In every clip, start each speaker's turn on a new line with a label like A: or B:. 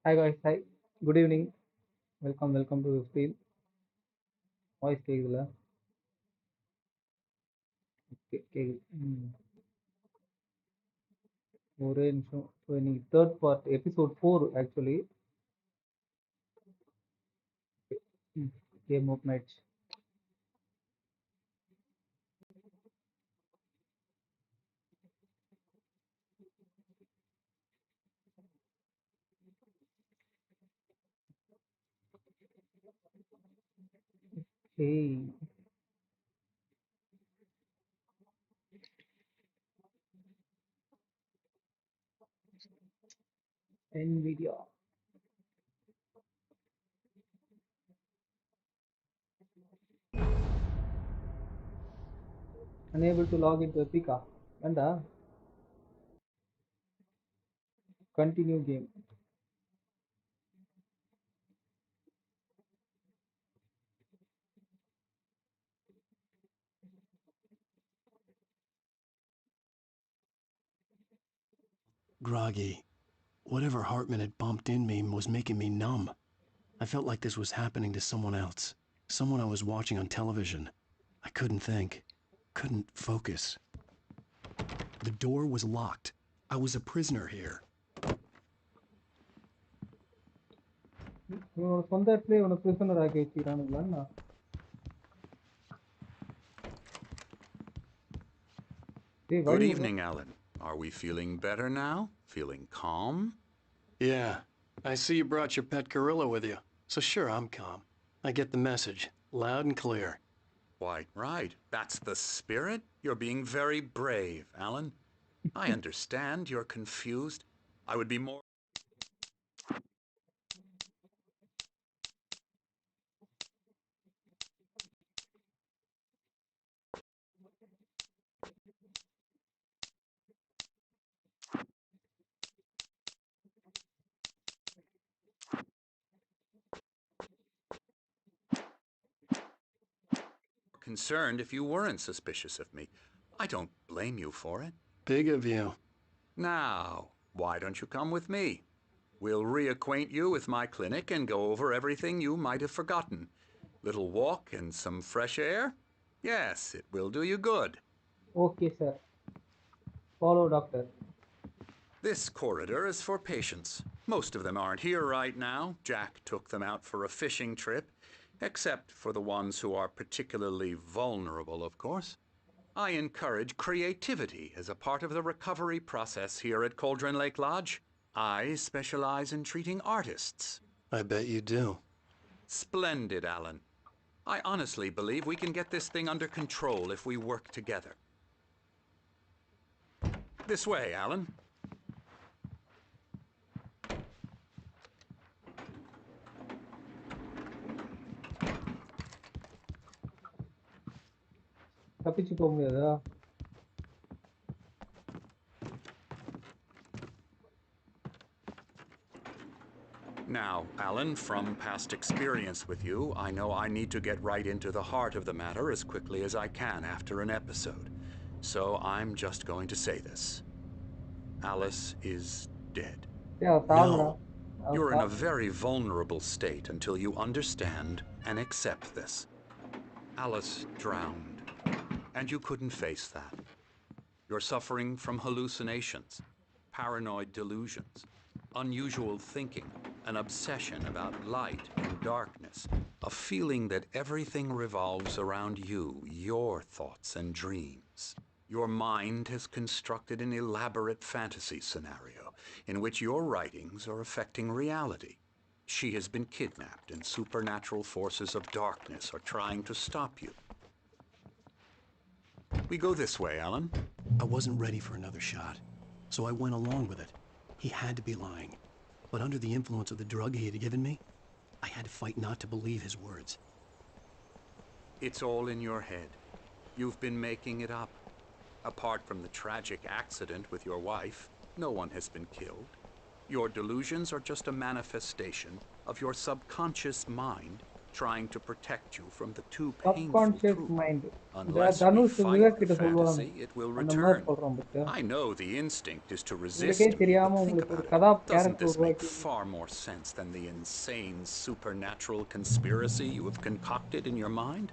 A: Hi guys, hi. Good evening. Welcome to the stream. Voice கேக்குதுல? கேக்குது. ஒரே நிமிஷம். So இன்னைக்கு third part episode 4 actually. Game open ஆயிடுச்சு. ஏய் NVIDIA. Unable to log into Epica. ஏண்டா? Continue game.
B: Groggy. Whatever Hartman had pumped in me was making me numb. I felt like this was happening to someone else. Someone I was watching on television. I couldn't think. Couldn't focus. The door was locked. I was a prisoner here.
A: இவனோட சொந்த இடத்துல இவனை prisoner ஆக்கி வச்சுக்கிறானுங்களா?
C: Good evening, Alan. Are we feeling better now? Feeling calm?
B: Yeah. I see you brought your pet gorilla with you. So sure, I'm calm. I get the message. Loud and clear.
C: Why, right. That's the spirit. You're being very brave, Alan. I understand you're confused. I would be more... concerned if you weren't suspicious of me. I don't blame you for it.
B: Big of you.
C: Now, why don't you come with me? We'll reacquaint you with my clinic and go over everything you might have forgotten. Little walk and some fresh air? Yes, it will do you good.
A: Okay, sir. Follow doctor.
C: This corridor is for patients. Most of them aren't here right now. Jack took them out for a fishing trip, except for the ones who are particularly vulnerable, of course. I encourage creativity as a part of the recovery process here at Cauldron Lake Lodge. I specialize in treating artists.
B: I bet you do.
C: Splendid, Alan. I honestly believe we can get this thing under control if we work together. This way, Alan.
A: தப்பிச்சு போக முடியாதா?
C: Now, Alan, from past experience with you, I know I need to get right into the heart of the matter as quickly as I can after an episode. So I'm just going to say this. Alice is dead.
A: Yeah,
B: No.
C: You're in a very vulnerable state until you understand and accept this. Alice drowned, and you couldn't face that. You're suffering from hallucinations, paranoid delusions, unusual thinking, an obsession about light and darkness, a feeling that everything revolves around you, your thoughts and dreams. Your mind has constructed an elaborate fantasy scenario in which your writings are affecting reality. She has been kidnapped, and supernatural forces of darkness are trying to stop you. We go this way, Alan.
B: I wasn't ready for another shot, so I went along with it. He had to be lying. But under the influence of the drug he had given me, I had to fight not to believe his words.
C: It's all in your head. You've been making it up. Apart from the tragic accident with your wife, no one has been killed. Your delusions are just a manifestation of your subconscious mind trying to protect you from the too painful
A: Subconscious
C: truth.
A: mind.
C: Unless we
A: Dhanush
C: fight
A: Vivek
C: the
A: கிட்ட சொல்லுவாங்க
C: fantasy, it will
A: அந்த மாதிரி
C: return.
A: சொல்றான் பத்தியா
C: I know the instinct is to
A: உங்களுக்கே
C: resist me,
A: தெரியாம
C: but think
A: உங்களுக்கு ஒரு
C: about it.
A: கதா
C: Doesn't
A: கேரக்டர்
C: this make
A: உருவாக்கி
C: far more sense than the insane supernatural conspiracy you have concocted in your mind?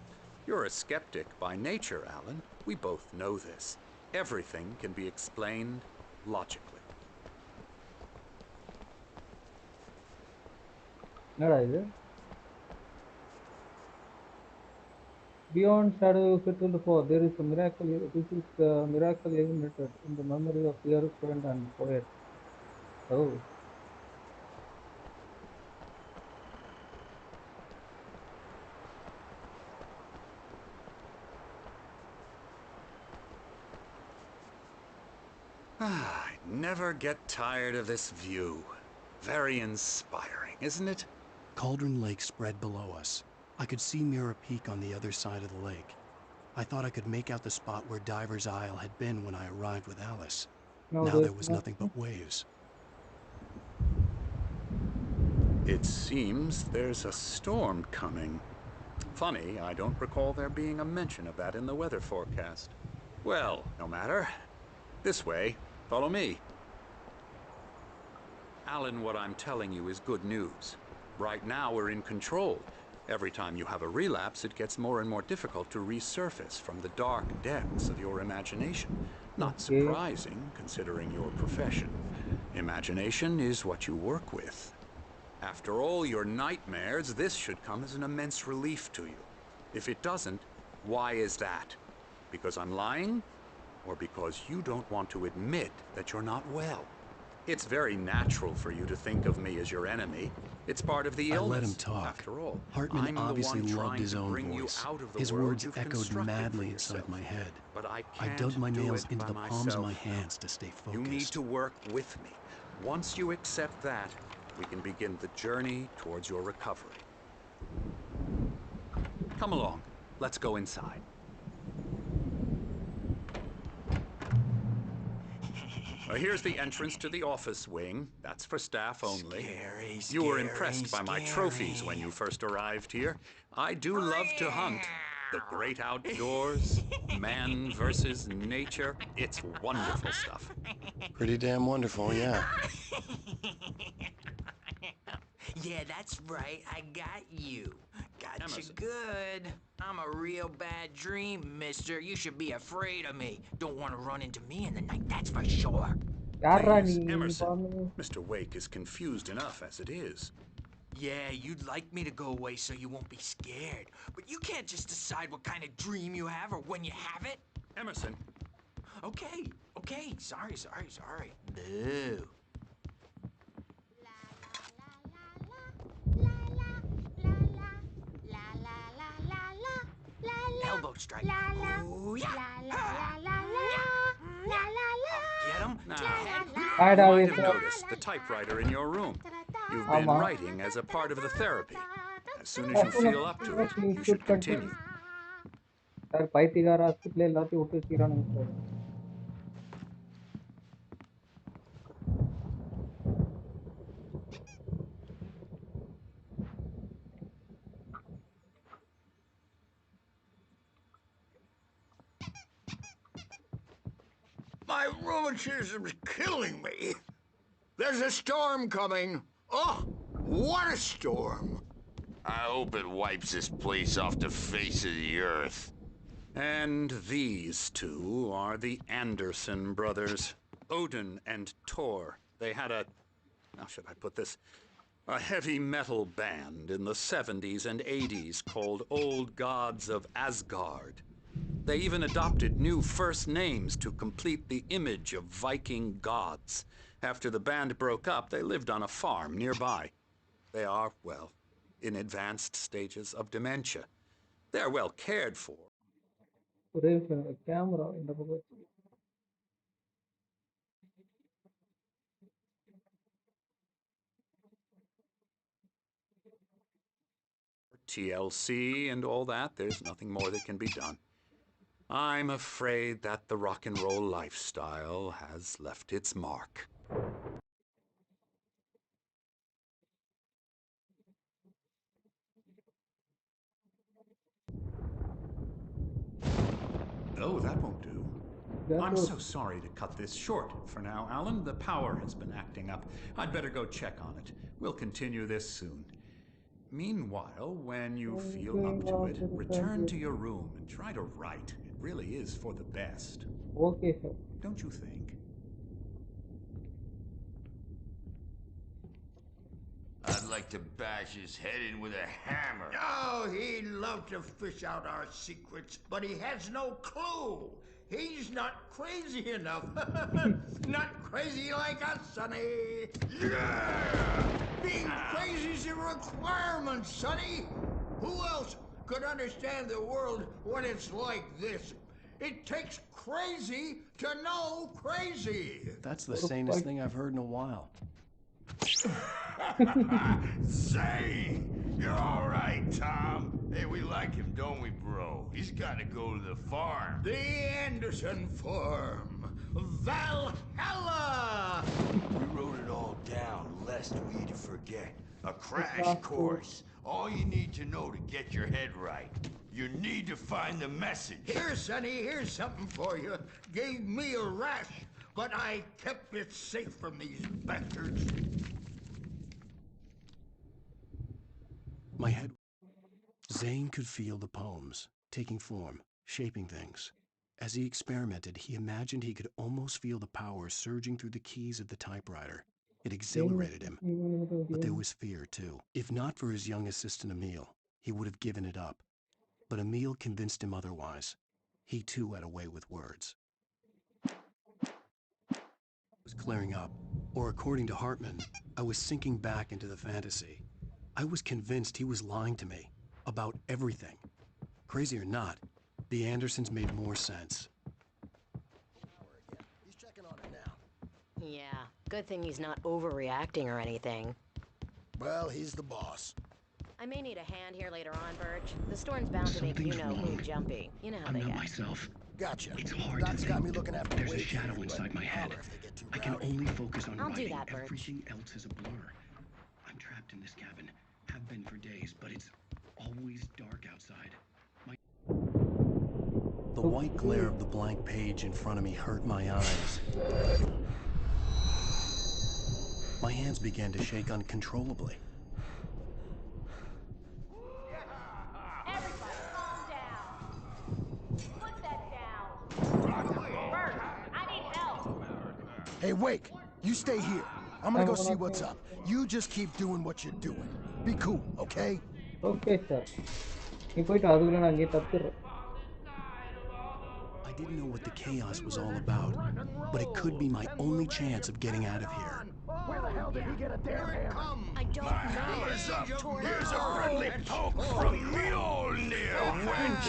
C: You're a skeptic by nature, Alan. We both know this. Everything can be explained logically.
A: என்னடா இது Beyond Shadow of the 24, there is a miracle. This is the miracle illuminated in the memory of your friend and poet. Oh,
C: I never get tired of this view. Very inspiring, isn't it?
B: Cauldron Lake spread below us. I could see Mirror Peak on the other side of the lake. I thought I could make out the spot where Diver's Isle had been when I arrived with Alice.
A: now
B: Now
A: there's
B: there was nothing but waves.
C: It seems there's a storm coming. Funny, I don't recall there being a mention of that in the weather forecast. Well, no matter. This way. Follow me. Alan, what I'm telling you is good news. Right now we're in control. Every time you have a relapse, it gets more and more difficult to resurface from the dark depths of your imagination. Not
A: Okay.
C: surprising, considering your profession. Imagination is what you work with. After all your nightmares, this should come as an immense relief to you. If it doesn't, why is that? Because I'm lying? Or because you don't want to admit that you're not well? It's very natural for you to think of me as your enemy. It's part of the
B: I
C: illness.
B: let him talk.
C: After all,
B: Hartman
C: I'm the
B: obviously
C: one
B: loved
C: trying
B: his
C: to
B: own
C: bring you
B: voice.
C: out of the
B: His
C: world
B: words
C: you've
B: echoed
C: constructed
B: madly
C: for
B: inside
C: yourself.
B: my head.
C: But I
B: I
C: can't
B: dug my
C: do
B: nails
C: it
B: into
C: by
B: the palms of
C: myself.
B: my hands to stay focused.
C: You need to work with me. Once you accept that, we can begin the journey towards your recovery. Come along. Let's go inside. Here's the entrance to the office wing. That's for staff only.
D: Scary,
C: You were
D: scary,
C: impressed by my trophies when you first arrived here. I do love to hunt. The great outdoors, man versus nature. It's wonderful stuff.
B: Pretty damn wonderful, yeah.
D: Yeah, that's right. I got you. Got you
C: Emerson.
D: good. I'm a real bad dream, mister. You should be afraid of me. Don't want to run into me in the night, that's for sure.
A: யாரா நீ
C: Please,
A: நீ
C: Emerson.
A: பாருங்க
C: Mr. Wake is confused enough as it is.
D: Yeah, you'd like me to go away so you won't be scared. But you can't just decide what kind of dream you have or when you have it.
C: Emerson,
D: Okay, okay. Sorry. Boo. Elbow strike. Ooh, yeah. Get him.
C: now,
A: Hi,
C: you might have
A: David.
C: noticed the typewriter in your room. You've been
A: Ama.
C: writing as a part of the therapy. As soon as you feel up to it, you should continue.
A: Sir பைத்தியக்கார hospital எல்லாத்தையும் விட்டு வச்சுக்கிறானுங்க sir
E: My rheumatism's killing me. There's a storm coming. Oh, what a storm.
F: I hope it wipes this place off the face of the earth.
C: And these two are the Anderson brothers, Odin and Thor. They had how should I put this? A heavy metal band in the 70s and 80s called Old Gods of Asgard. They even adopted new first names to complete the image of Viking gods. After the band broke up, they lived on a farm nearby. They are, well, in advanced stages of dementia. They're well cared for.
A: ஒரே camera இந்த பக்கம் வச்சு
C: TLC and all that, there's nothing more that can be done. I'm afraid that the rock and roll lifestyle has left its mark. No, that won't do. I'm
A: Geforce.
C: so sorry to cut this short for now, Alan. The power has been acting up. I'd better go check on it. We'll continue this soon. Meanwhile, when you feel up to it, return to your room and try to write. It really is for the best.
A: Okay, sir.
C: Don't you think?
F: I'd like to bash his head in with a hammer.
E: Oh, he'd love to fish out our secrets, but he has no clue. He's not crazy enough. Not crazy like us, Sonny. Yeah! Being crazy's a requirement, Sonny. Who else could understand the world when it's like this? It takes crazy to know crazy.
B: That's the sanest thing I've heard in a while.
F: Say, you're all right, Tom. Hey, we like him, don't we, bro? He's got to go to the farm.
E: The Anderson Farm. Valhalla!
F: We wrote it all down, lest we forget. A crash course. All you need to know to get your head right. You need to find the message.
E: Here, Sonny, here's something for you. Gave me a rash, but I kept it safe from these bastards.
B: My head... Zane could feel the poems, taking form, shaping things. As he experimented, he imagined he could almost feel the power surging through the keys of the typewriter. It exhilarated him, but there was fear, too. If not for his young assistant Emil, he would have given it up. But Emil convinced him otherwise. He, too, had a way with words. It was clearing up, or according to Hartman, I was sinking back into the fantasy. I was convinced he was lying to me about everything. Crazy or not, the Andersons made more sense.
G: He's checking on it now. Yeah, good thing he's not overreacting or anything.
H: Well, he's the boss.
G: I may need a hand here later on, Birch. The storm's bound to make
B: Something's
G: who
B: wrong.
G: jumpy. You know how
B: I'm
G: they
B: not
G: get.
B: myself.
H: Gotcha.
B: It's hard
H: Doc's
B: to
H: got
B: think.
H: me looking after
B: There's a
H: weight
B: shadow
H: here,
B: inside
H: but
B: my head.
H: holler if they get too
B: I can
H: rowdy.
B: only focus on
G: I'll do
B: writing.
G: that, Birch.
B: Everything else is a blur. I'm trapped in this cabin. Have been for days, but it's always dark outside. The white glare of the blank page in front of me hurt my eyes. My hands began to shake uncontrollably.
I: Everybody, calm down. Put that down. Bert, I need help.
H: Hey, Wake, you stay here. I'm gonna go see what's up. You just keep doing what you're doing. Be cool, okay?
A: Okay, sir. நீ போயிட்டு அதுக்குள்ள நான் அங்கேயே தப்பிடுறேன்.
B: I didn't know what the chaos was all about, but it could be my only chance of getting out of here.
H: Where the hell did he get a damn hammer?
G: I don't know.
F: Hammer's up. Here's a friendly poke from Mjolnir, wench.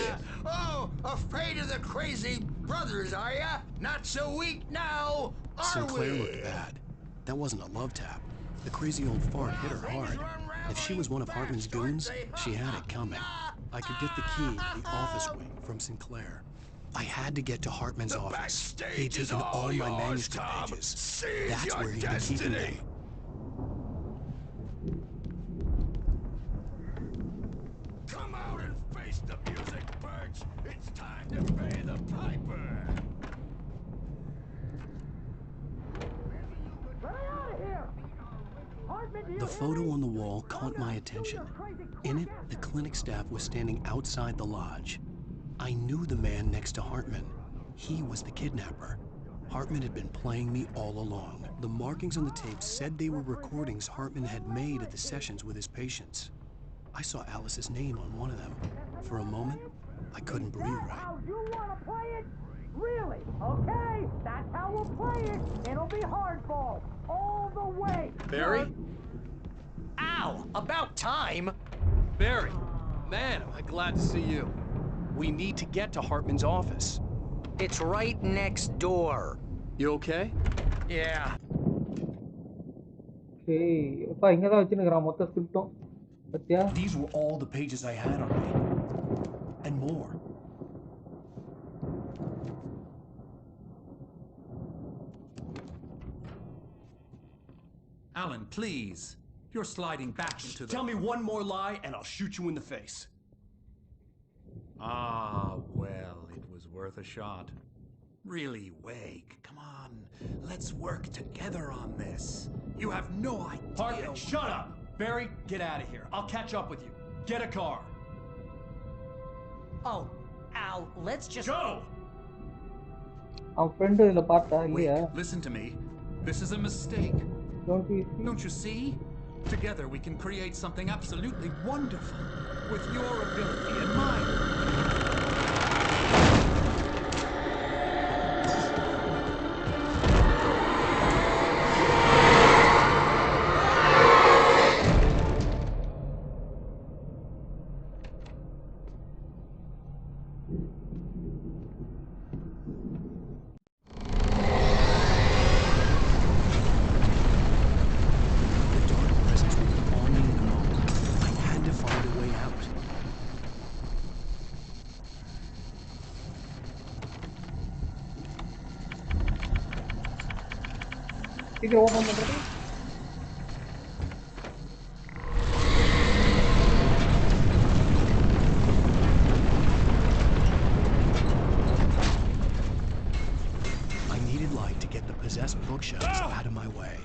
E: Oh, afraid of the crazy brothers, are ya? Not so weak now, are
B: Sinclair
E: we?
B: looked bad. That wasn't a love tap. The crazy old fart hit her hard. If she was one of Hartman's goons, she had it coming. I could get the key to the office wing from Sinclair. I had to get to Hartman's office. He'd taken all my manuscript pages. That's where he'd been keeping them.
F: Come out and face the music, Birch. It's time to pay the piper.
B: The photo on the wall caught my attention. In it, the clinic staff was standing outside the lodge. I knew the man next to Hartman. He was the kidnapper. Hartman had been playing me all along. The markings on the tape said they were recordings Hartman had made at the sessions with his patients. I saw Alice's name on one of them. For a moment, I couldn't breathe right.
J: How you want to play it? Really? Okay, that's how we'll play it. It'll be hardball all the way.
K: Barry? Ow! About time! Barry, man, am I glad to see you.
B: We need to get to Hartman's office.
D: It's right next door.
K: You okay?
D: Yeah.
A: Okay, அப்பா இங்க தான் வச்சிருக்கறான் மொத்த ஸ்கிரிப்டும். பத்தியா?
B: These were all the pages I had on me. And more.
C: Alan, please. You're sliding back into the...
B: Tell me one more lie and I'll shoot you in the face.
C: Ah, well, it was worth a shot. Really, Wake, come on. Let's work together on this. You have no idea.
K: Hartman, shut up! Barry, get out of here. I'll catch up with you. Get a car.
J: Oh, Al, let's just
K: Go!
A: Our friend is the part
C: Wake, listen to me. This is a mistake.
A: Don't you see?
C: Don't you see? Together we can create something absolutely wonderful. With your ability and mine.
A: Figure out on the body.
B: I needed light to get the possessed bookshelves out of my way.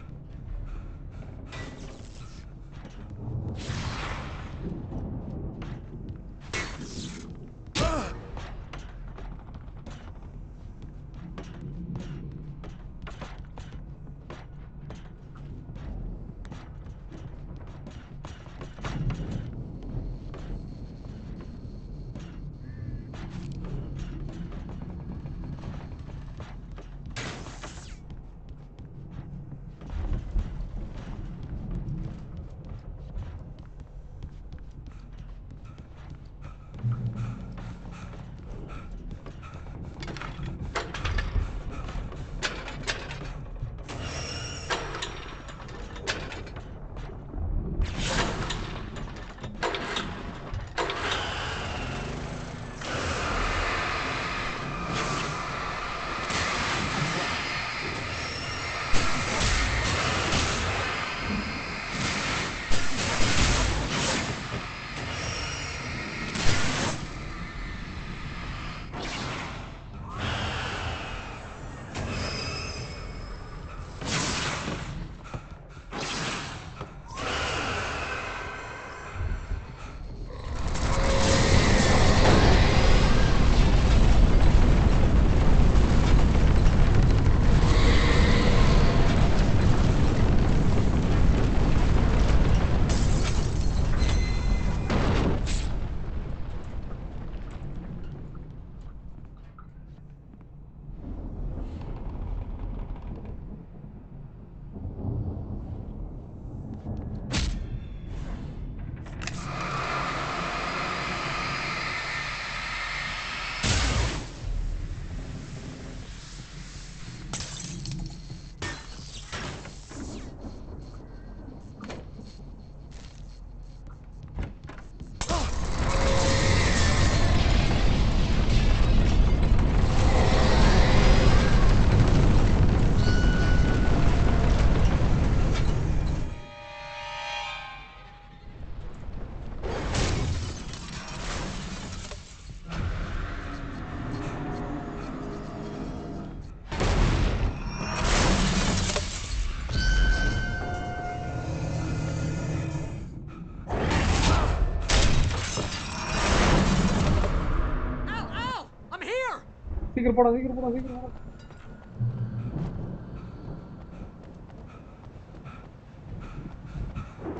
A: Figure போடா சீக்கிரம் போடா சீக்கிரம் போடா.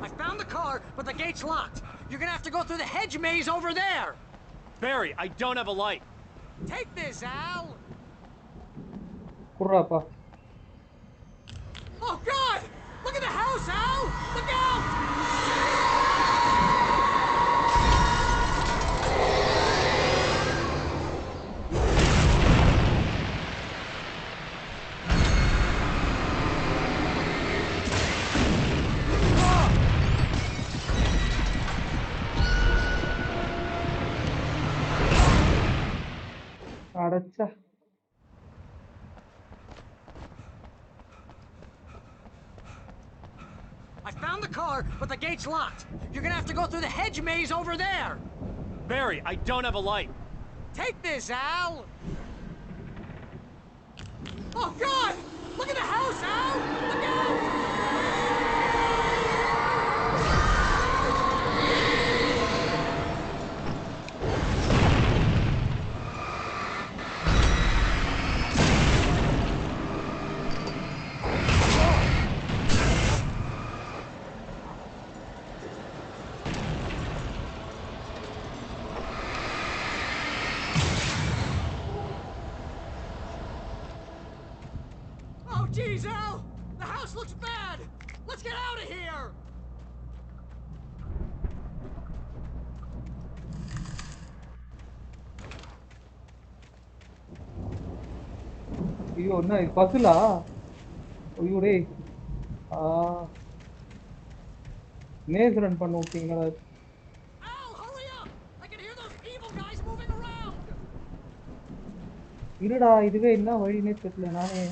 J: I found the car, but the gate's locked. You're gonna have to go through the hedge maze over there.
K: Barry, I don't have a light.
J: Take this, Al.
A: குர்ராப்பா.
J: Oh God! Look at the house, Al! Look out!
A: அடச்சா.
J: I found the car, but the gate's locked. You're gonna have to go through the hedge maze over there.
K: Barry, I don't have a light.
J: Take this, Al.
K: Oh, God! Look at the house, Al! Look out! Oh, geez, Al! The house looks bad! Let's get out of here!
A: ஐயோ என்ன இது பசிலா ஐயோ டேய் maze run பண்ண விட்டீங்களா
K: Al, hurry up! I can hear those evil guys moving around!
A: இருடா இதுவே என்ன வழினே தெரியல நானே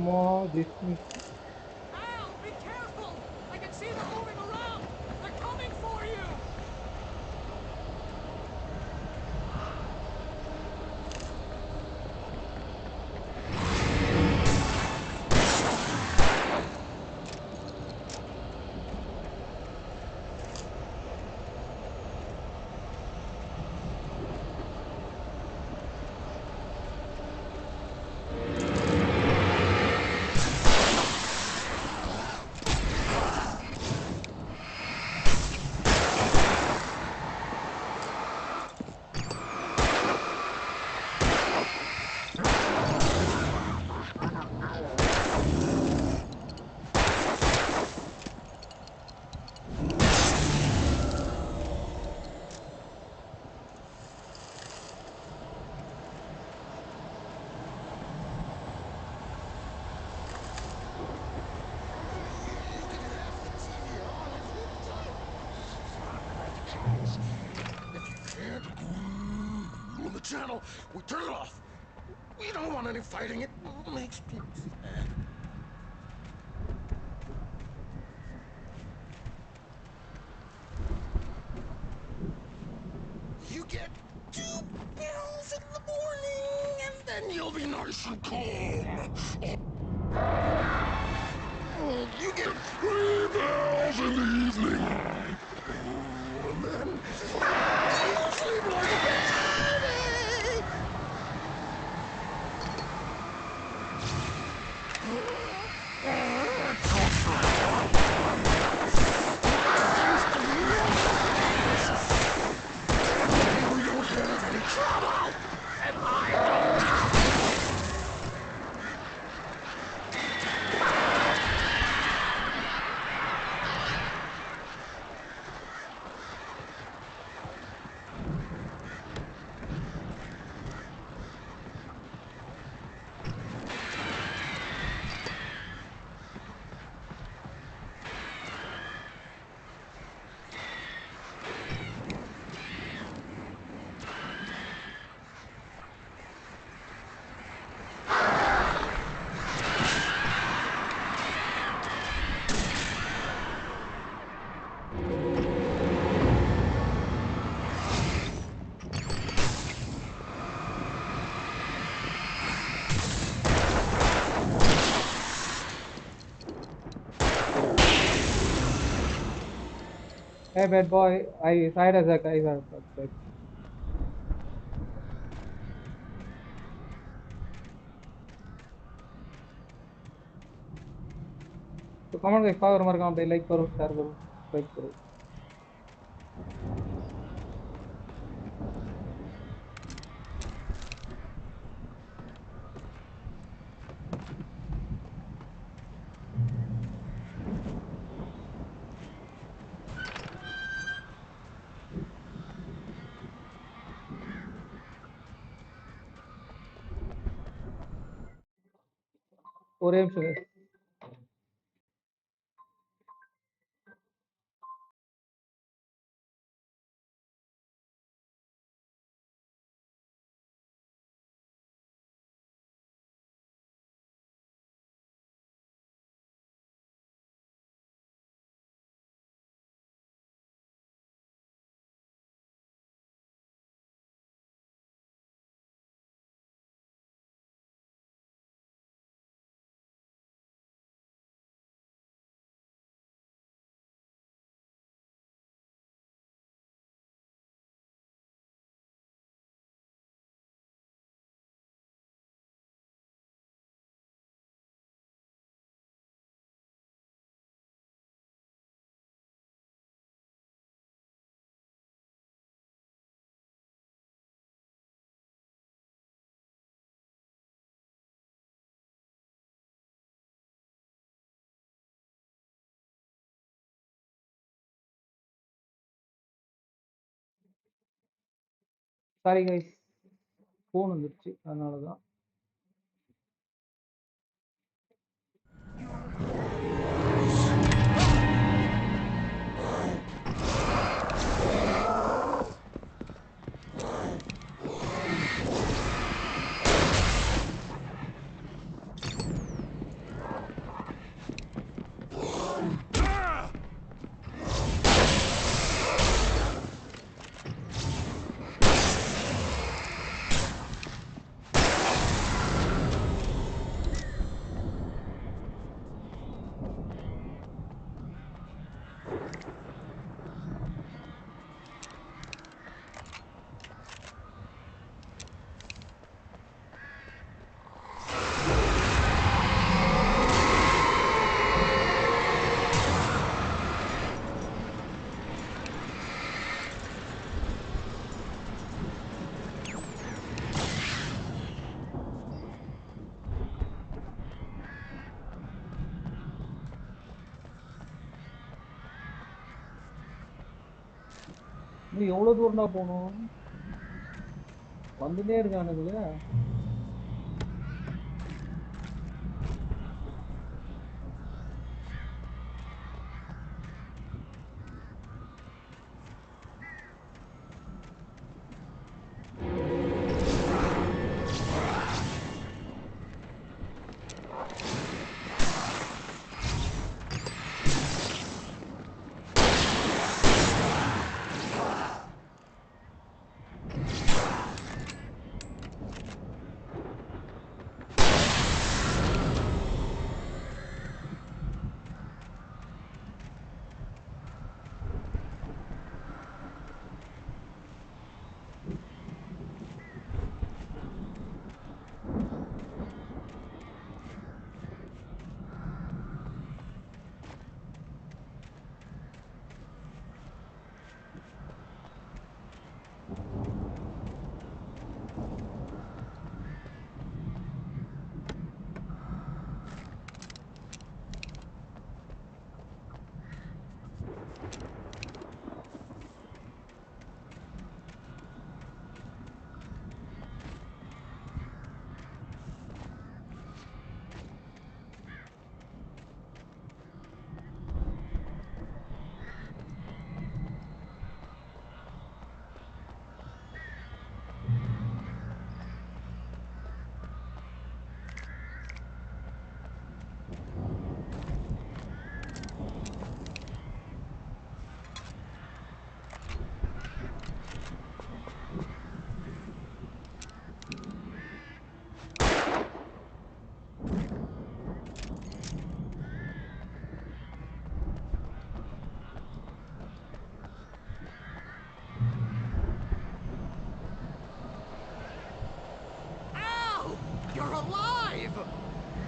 A: more dismiss.
K: Al, be careful! I can see them moving around! They're coming for you!
H: On the channel, we turn it off. We don't want any fighting. It makes me sad. You get 2 pills in the morning, and then you'll be nice and calm. You get 3 pills in the evening. And then you sleep like a baby. We don't have any trouble, and I don't have it.
A: Hey bad boy, I side as a guy. तो comment में और हमारे काम पे like करो share करो subscribe करो ஒரே நிமிஷம் guys. சாரி கைஸ், ஃபோன் வந்துருச்சு அதனால தான். நீ எவ்வளவு தூரம்டா போகணும்? வந்துட்டே இருக்கானுங்களே.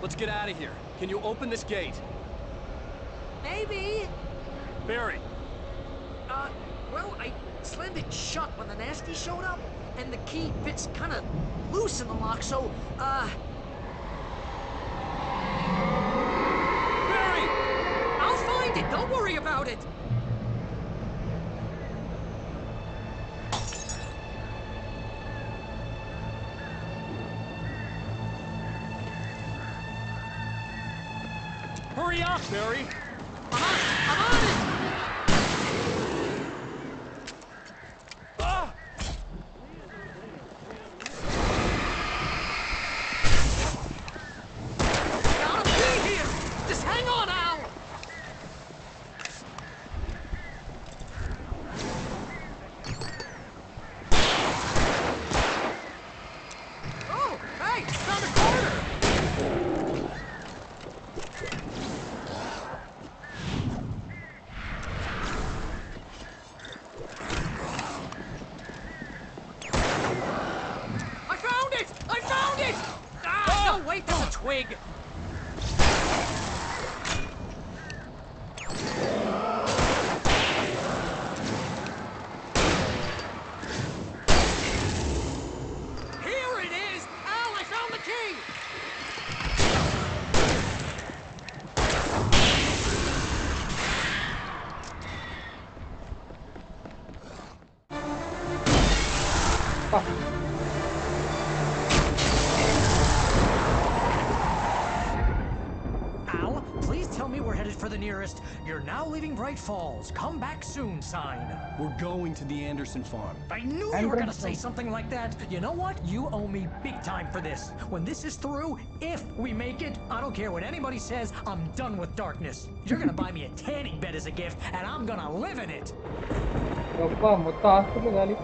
K: Let's get out of here. Can you open this gate?
D: Maybe.
K: Barry.
D: Well, I slammed it shut when the nasty showed up, and the key fits kind of loose in the lock, so,
K: Barry!
D: I'll find it. Don't worry about it.
K: Hurry up, Barry!
D: I'm on it!
K: Ah!
D: Gotta be here! Just hang on, Al! Oh, hey! Found a corner! I found it! I found it! Ah, no, wait, there's a twig! Here it is! Al, I found the key!
J: Al, please tell me we're headed for the nearest "You're now leaving Bright Falls. Come back soon" sign.
B: We're going to the Anderson farm.
J: I knew you were gonna say something like that. You know what? You owe me big time for this. When this is through, if we make it, I don't care what anybody says, I'm done with darkness. You're gonna buy me a tanning bed as a gift, and I'm gonna live in it.
A: ಯಪ್ಪ ಮೊತ್ತ hospital Gali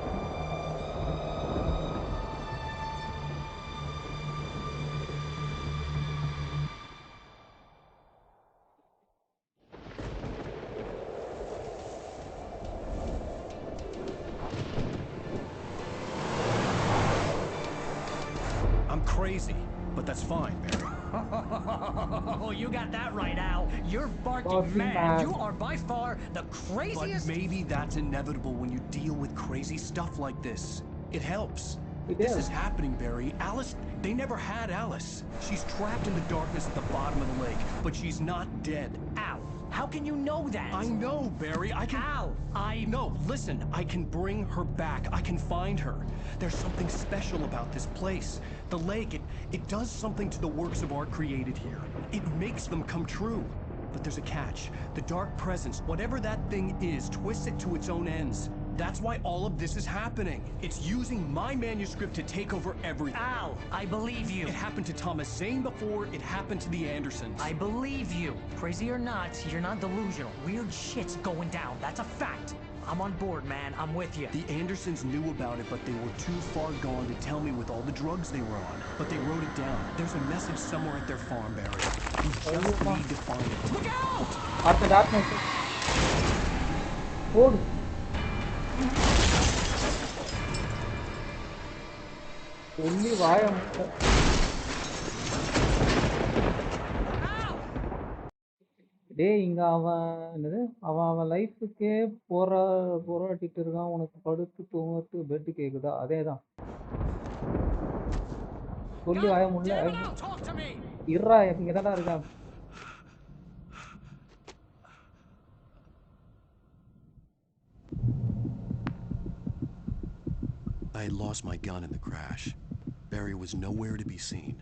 B: I'm crazy, but that's fine, Barry.
J: Oh, you got that right, Al. You're barking
A: Barking
J: mad.
A: mad.
J: You are by far the
B: But
J: craziest.
B: maybe that's inevitable when you deal with crazy stuff like this. It helps. This is happening, Barry. Alice, they never had Alice. She's trapped in the darkness at the bottom of the lake, but she's not dead.
J: Al, how can you know that?
B: I know, Barry. I can...
J: Al,
B: No, listen. I can bring her back. I can find her. There's something special about this place. The lake, it does something to the works of art created here. It makes them come true. But there's a catch. The dark presence, whatever that thing is, twists it to its own ends. That's why all of this is happening. It's using my manuscript to take over everything.
J: Al, I believe you.
B: It happened to Thomas Zane before, it happened to the Andersons.
J: I believe you. Crazy or not, you're not delusional. Weird shit's going down. That's a fact. I'm on board, man. I'm with you.
B: The Andersons knew about it, but they were too far gone to tell me with all the drugs they were on. But they wrote it down. There's a message somewhere at their farm, Barry. We just need to find it.
J: Look out!
A: After that message. Food. Only why I'm டேய் இங்க அவன் என்னது அவன் லைஃபுக்கே போராடிட்டு இருக்கான். உனக்கு படுத்து தூங்கறதுக்கு bed கேக்குதா? அதேதான் சொல்லி வாய முடியல. இருடா இங்க தான்டா இருக்கான்.
B: I had lost my gun in the crash. Barry was nowhere to be seen.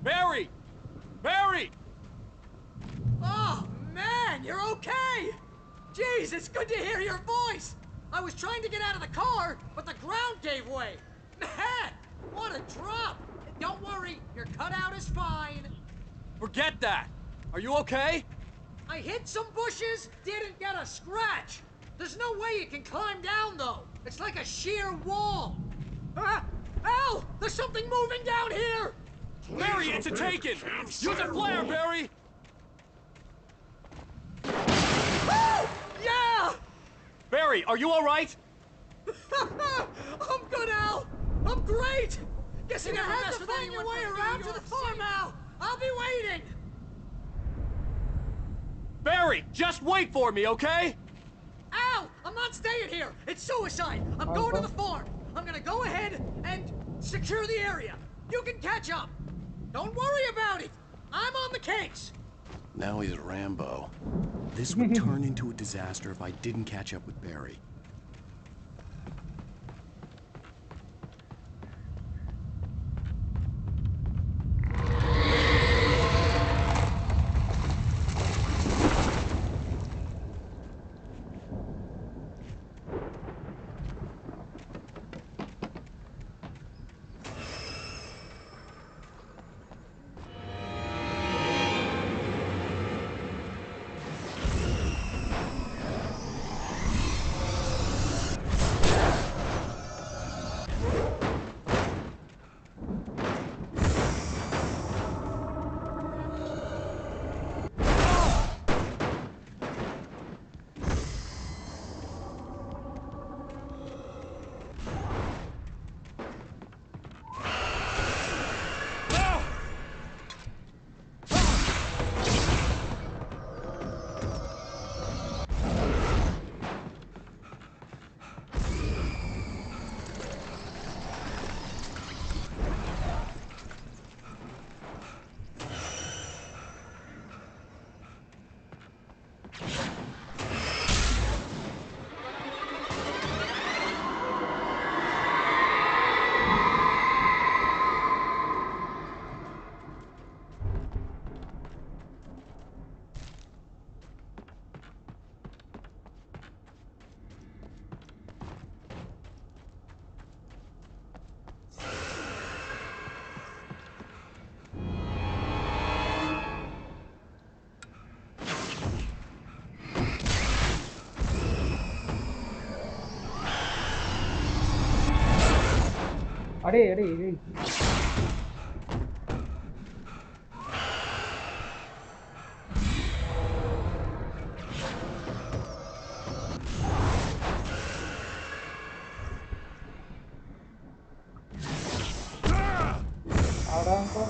K: Barry! Barry!
D: Oh, man, you're okay! Jeez, it's good to hear your voice! I was trying to get out of the car, but the ground gave way. Man, what a drop! Don't worry, your cutout is fine.
K: Forget that! Are you okay?
D: I hit some bushes, didn't get a scratch. There's no way you can climb down, though. It's like a sheer wall. Al, there's something moving down here!
K: Barry, it's a taken! Use a flare, Barry!
D: Oh, yeah!
K: Barry, are you all right?
D: I'm good, Al. I'm great. Guess you're gonna have to find your way around to the farm now. I'll be waiting.
K: Barry, just wait for me, okay?
D: Al, I'm not staying here. It's suicide. I'm going to the farm. I'm gonna go ahead and secure the area. You can catch up. Don't worry about it. I'm on the case.
B: Now he's Rambo. This would turn into a disaster if I didn't catch up with Barry.
A: அடே அடே டேய். அடாங்கோ.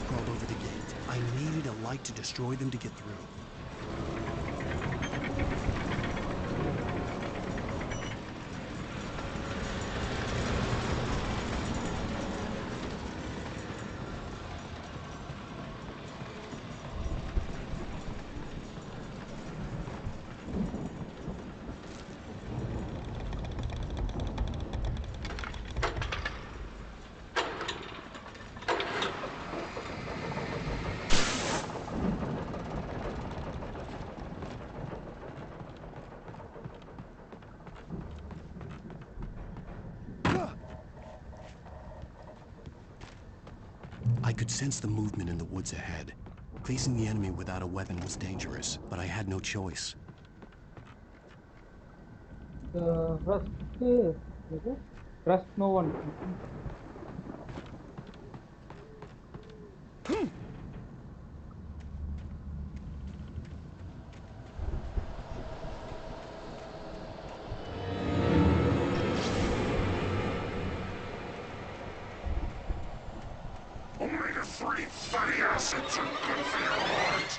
B: Crawled over the gate. I needed a light to destroy them to get through. I could sense the movement in the woods ahead. Facing the enemy without a weapon was dangerous, but I had no choice.
A: Trust no one.
L: Omega-3 fatty acids are good for your heart.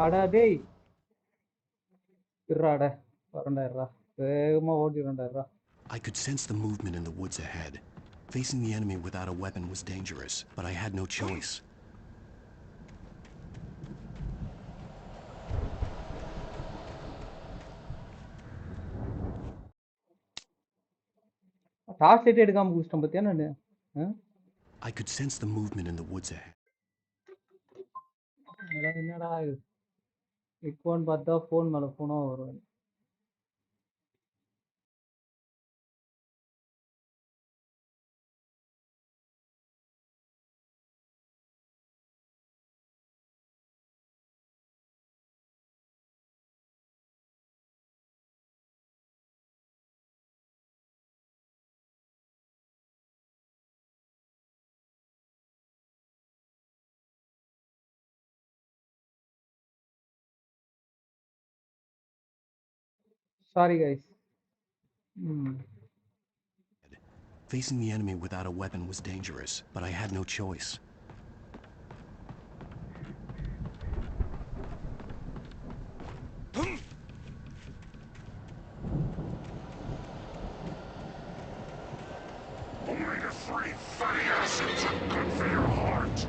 A: அடா டேய் இருடா வரண்டாயிரா வேகமா ஓடிரண்டாயிரா.
B: I could sense the movement in the woods ahead. Facing the enemy without a weapon was dangerous, but I had no choice.
A: Torch light எடுக்காம குடிச்சிட்டேன் பத்தியா நானு.
B: I could sense the movement in the woods ahead.
A: என்னடா இது இப்போன்னு பார்த்தா phone மேல ஃபோனா வரும். Sorry guys.
B: Facing the enemy without a weapon was dangerous, but I had no choice.
L: acids are good for your heart.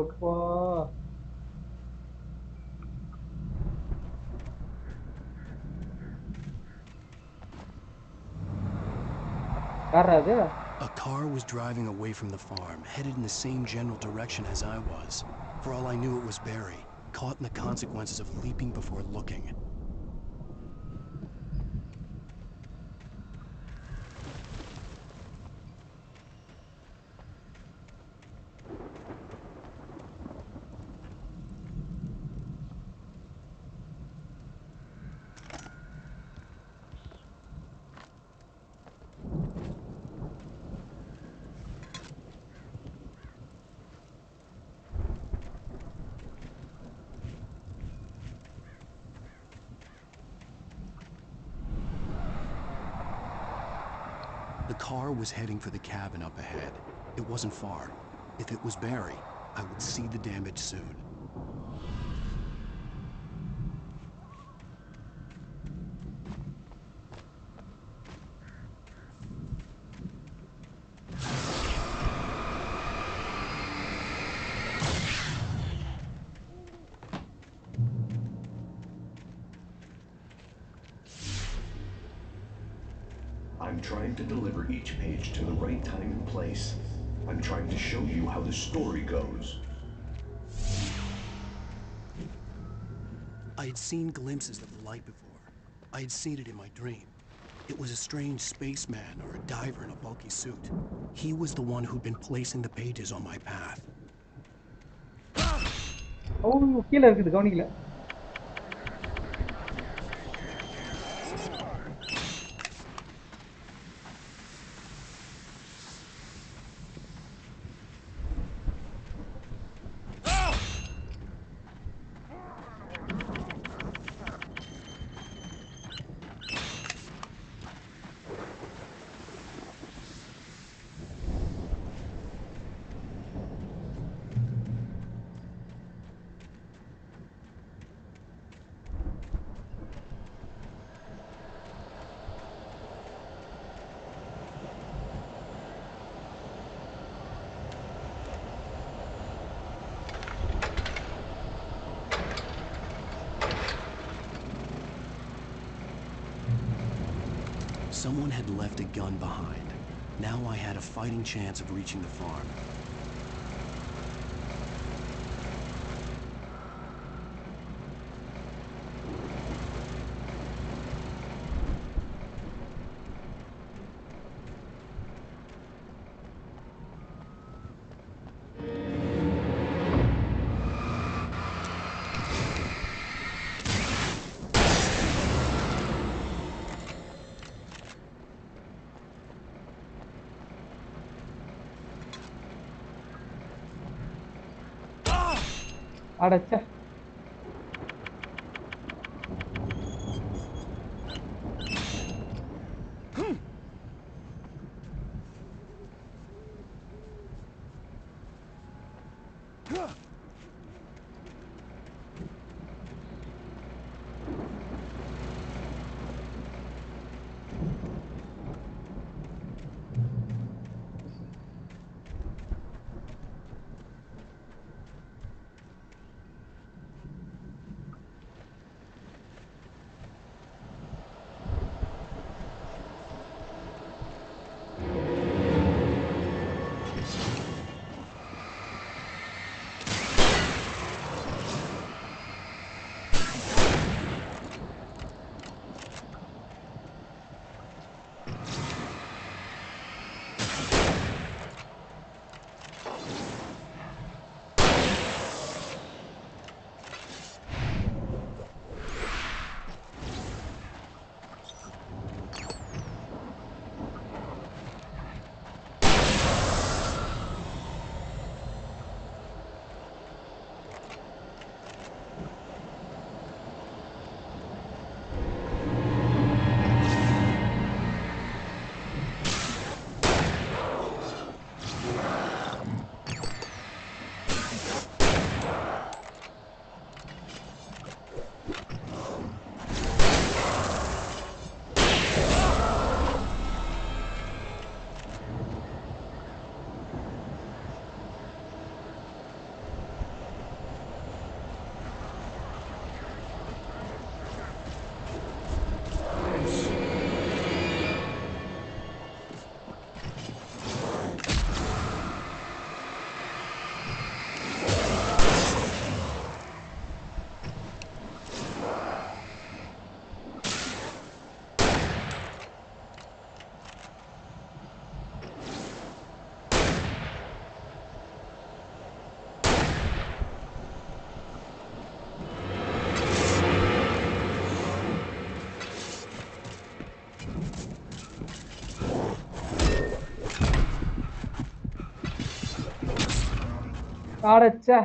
A: எப்பா யாரா அது?
B: A car was driving away from the farm, headed in the same general direction as I was. For all I knew, it was Barry, caught in the consequences of leaping before looking. The car was heading for the cabin up ahead. It wasn't far. If it was Barry, I would see the damage soon.
M: I'm trying to deliver each page to the right time and place. I'm trying to show you how the story goes.
B: I had seen glimpses of the light before. I had seen it in my dream. It was a strange spaceman or a diver in a bulky suit. He was the one who'd been placing the pages on my path.
A: ஓ கீழ இருக்குது கவனிக்கல.
B: Someone had left a gun behind. Now I had a fighting chance of reaching the farm.
A: அடச்சே அடச்சே.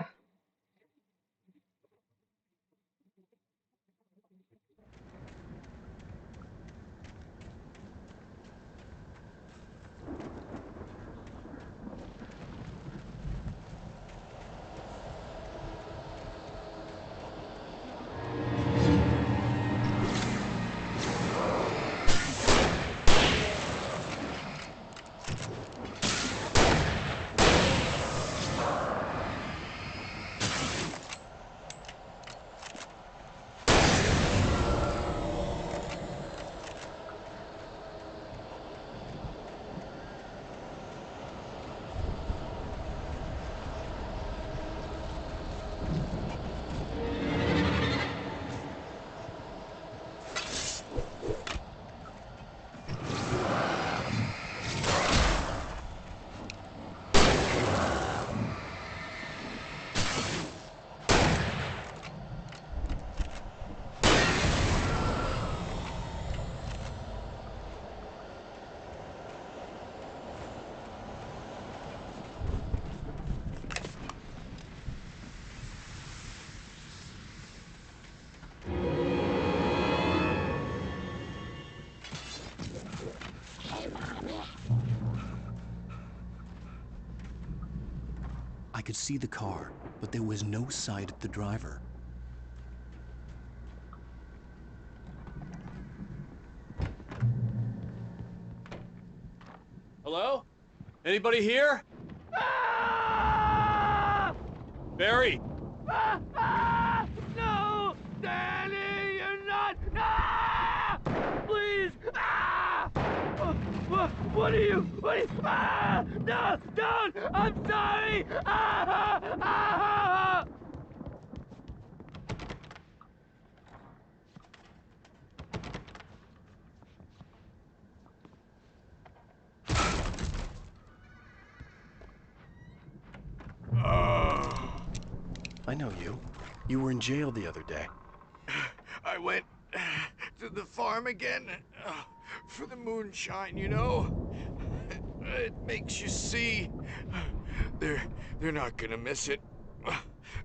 B: I could see the car, but there was no sight of the driver.
K: Hello? Anybody here? Barry!
N: No! Danny, you're not! Ah! Please! Ah! What are you? Ah! No! Don't! I'm sorry! Ah! Ah!
B: I know you. You were in jail the other day.
F: I went to the farm again for the moonshine, you know? It makes you see. They're not gonna miss it.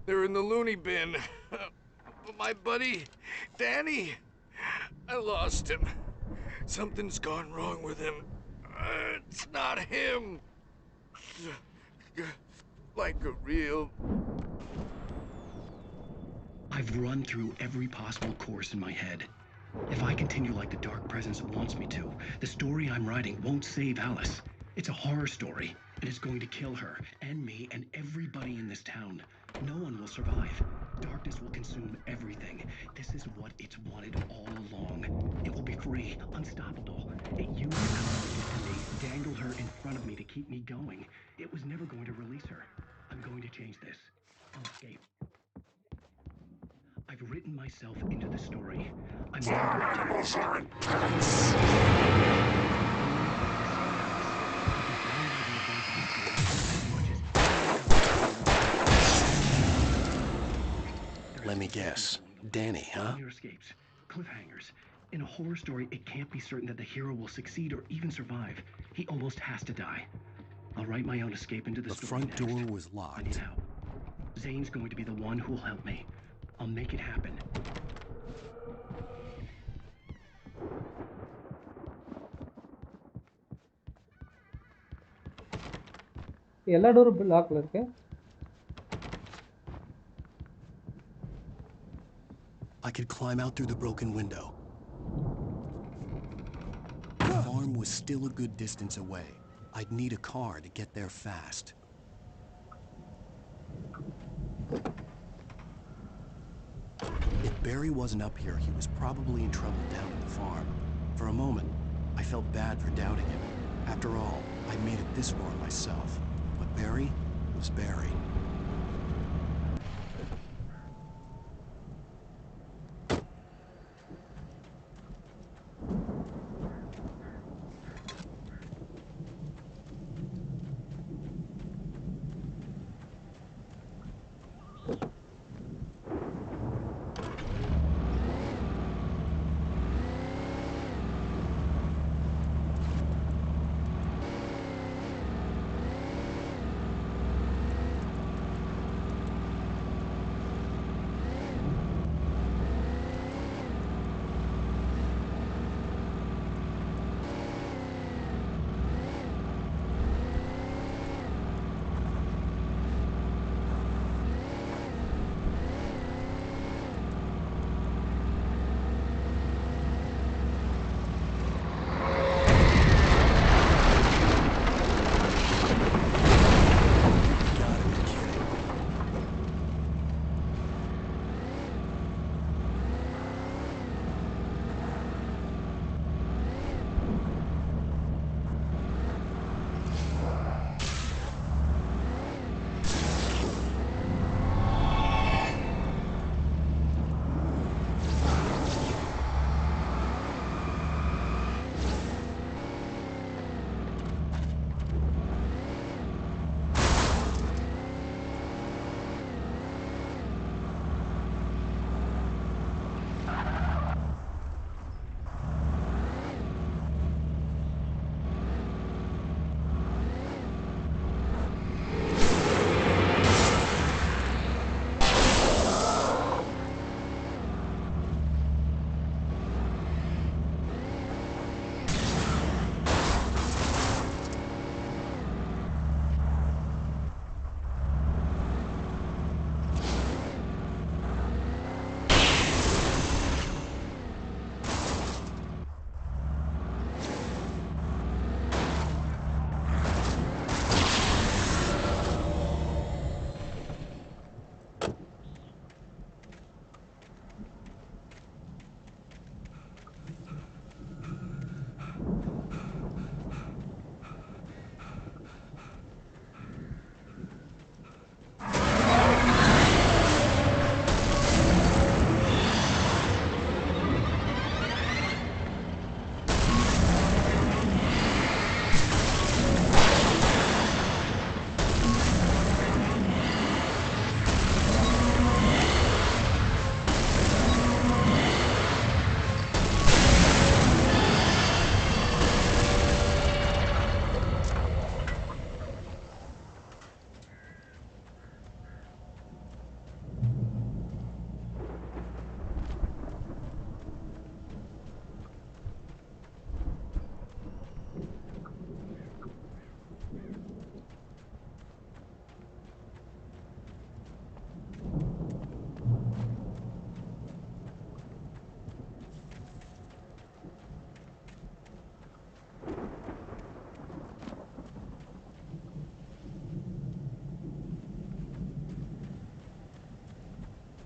F: They're in the loony bin. But my buddy, Danny, I lost him. Something's gone wrong with him. It's not him. Like a real...
B: I've run through every possible course in my head. If I continue like the Dark Presence wants me to, the story I'm writing won't save Alice. It's a horror story, and it's going to kill her, and me, and everybody in this town. No one will survive. Darkness will consume everything. This is what it's wanted all along. It will be free, unstoppable. It used Alice to me, dangled her in front of me to keep me going. It was never going to release her. I'm going to change this. I'll escape. I've written myself into the story. I'm
L: Variables are intense.
B: Let me guess. Danny, huh?
J: Near escapes, cliffhangers. In a horror story, it can't be certain that the hero will succeed or even survive. He almost has to die. I'll write my own escape into the
B: The
J: story
B: front
J: next.
B: door was
J: I need
B: locked.
J: help. Zane's going to be the one who'll help me. I'll make it happen.
A: எல்லா டோரும் லாக்ல இருக்கு.
B: I could climb out through the broken window. The farm was still a good distance away. I'd need a car to get there fast. If Barry wasn't up here, he was probably in trouble down at the farm. For a moment, I felt bad for doubting him. After all, I made it this far myself. But Barry was Barry.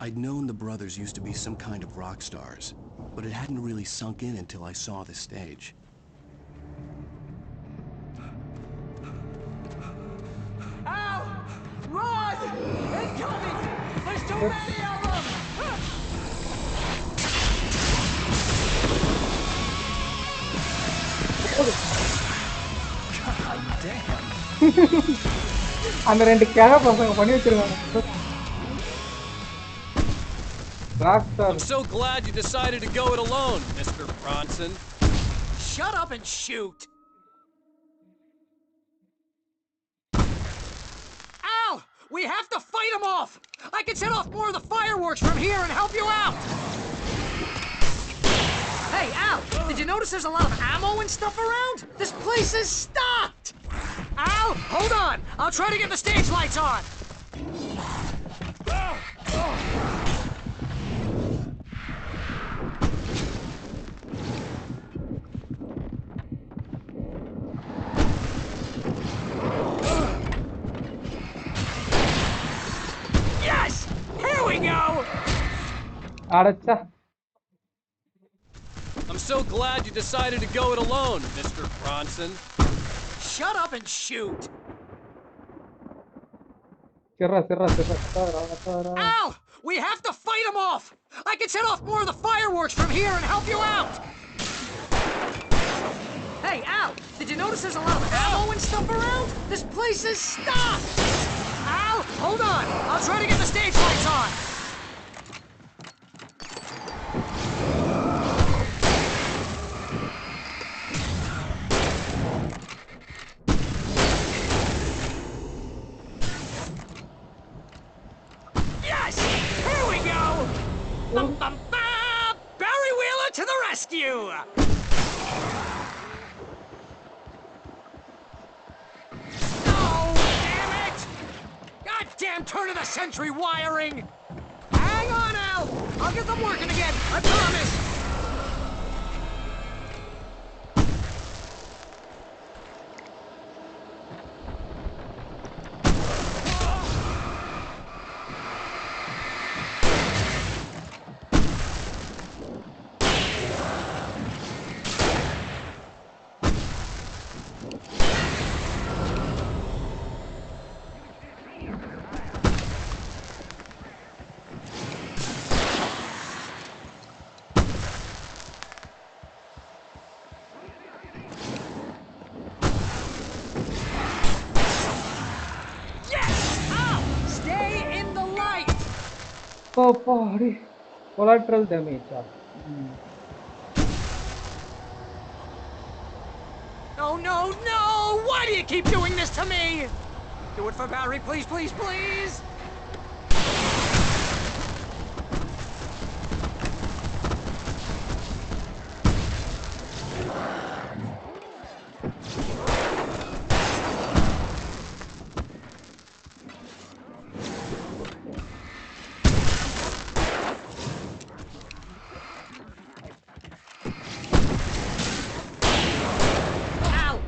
B: I'd known the brothers used to be some kind of rock stars, but it hadn't really sunk in until I saw the stage.
D: Ow! Run! Incoming! There's too many of them!
J: God damn.
A: அந்த ரெண்டு கேர பசங்க பண்ணி வச்சிருக்காங்க.
K: I'm so glad you decided to go it alone, Mr. Bronson.
D: Shut up and shoot! Ow! We have to fight them off! I can set off more of the fireworks from here and help you out! Hey, Al! Did you notice there's a lot of ammo and stuff around? This place is stocked! Al, hold on! I'll try to get the stage lights on! Yes! Here we go!
A: அடச்சா.
K: I'm so glad you decided to go it alone, Mr. Bronson.
D: Shut up and shoot! Ow! We have to fight them off! I can set off more of the fireworks from here and help you out! Hey, Al! Did you notice there's a lot of ammo and stuff around? This place is stocked! Al, hold on! I'll try to get the stage lights on! Yes! Here we go! Barry Wheeler to the rescue! Oh, damn it! Goddamn turn of the century wiring! Hang on, Al! I'll get them working again, I promise!
A: Collateral damage.
D: No, no, no! Why do you keep doing this to me? Do it for Barry, please, please, please!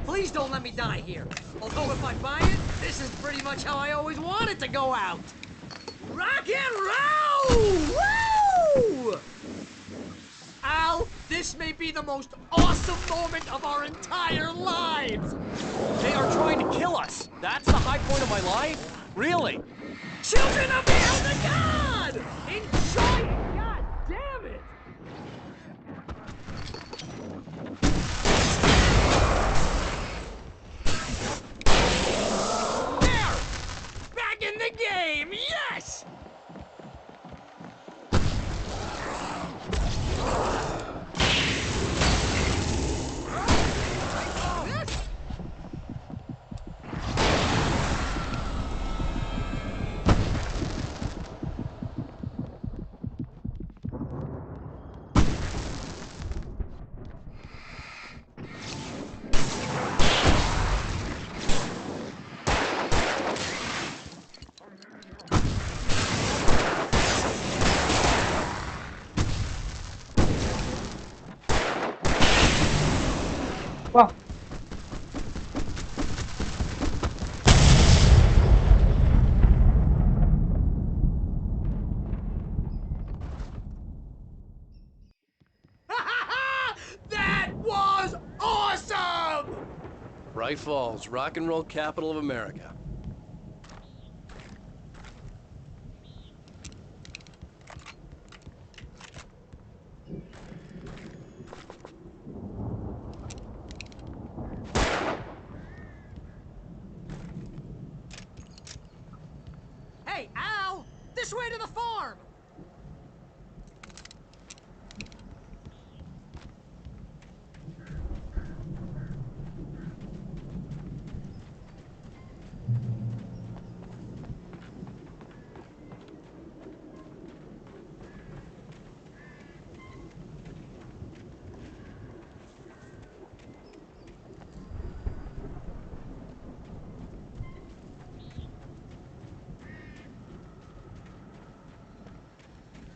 D: Please don't let me die here. Although if I buy it, this is pretty much how I always wanted to go out. Rock and roll! Woo! Al, this may be the most awesome moment of our entire lives.
K: They are trying to kill us. That's the high point of my life? Really?
D: Children of the Elder God! Enjoy it! God damn it! In the game, yes!
A: Wow.
K: Bright Falls, rock and roll capital of America.
D: Hey, Al! This way to the farm!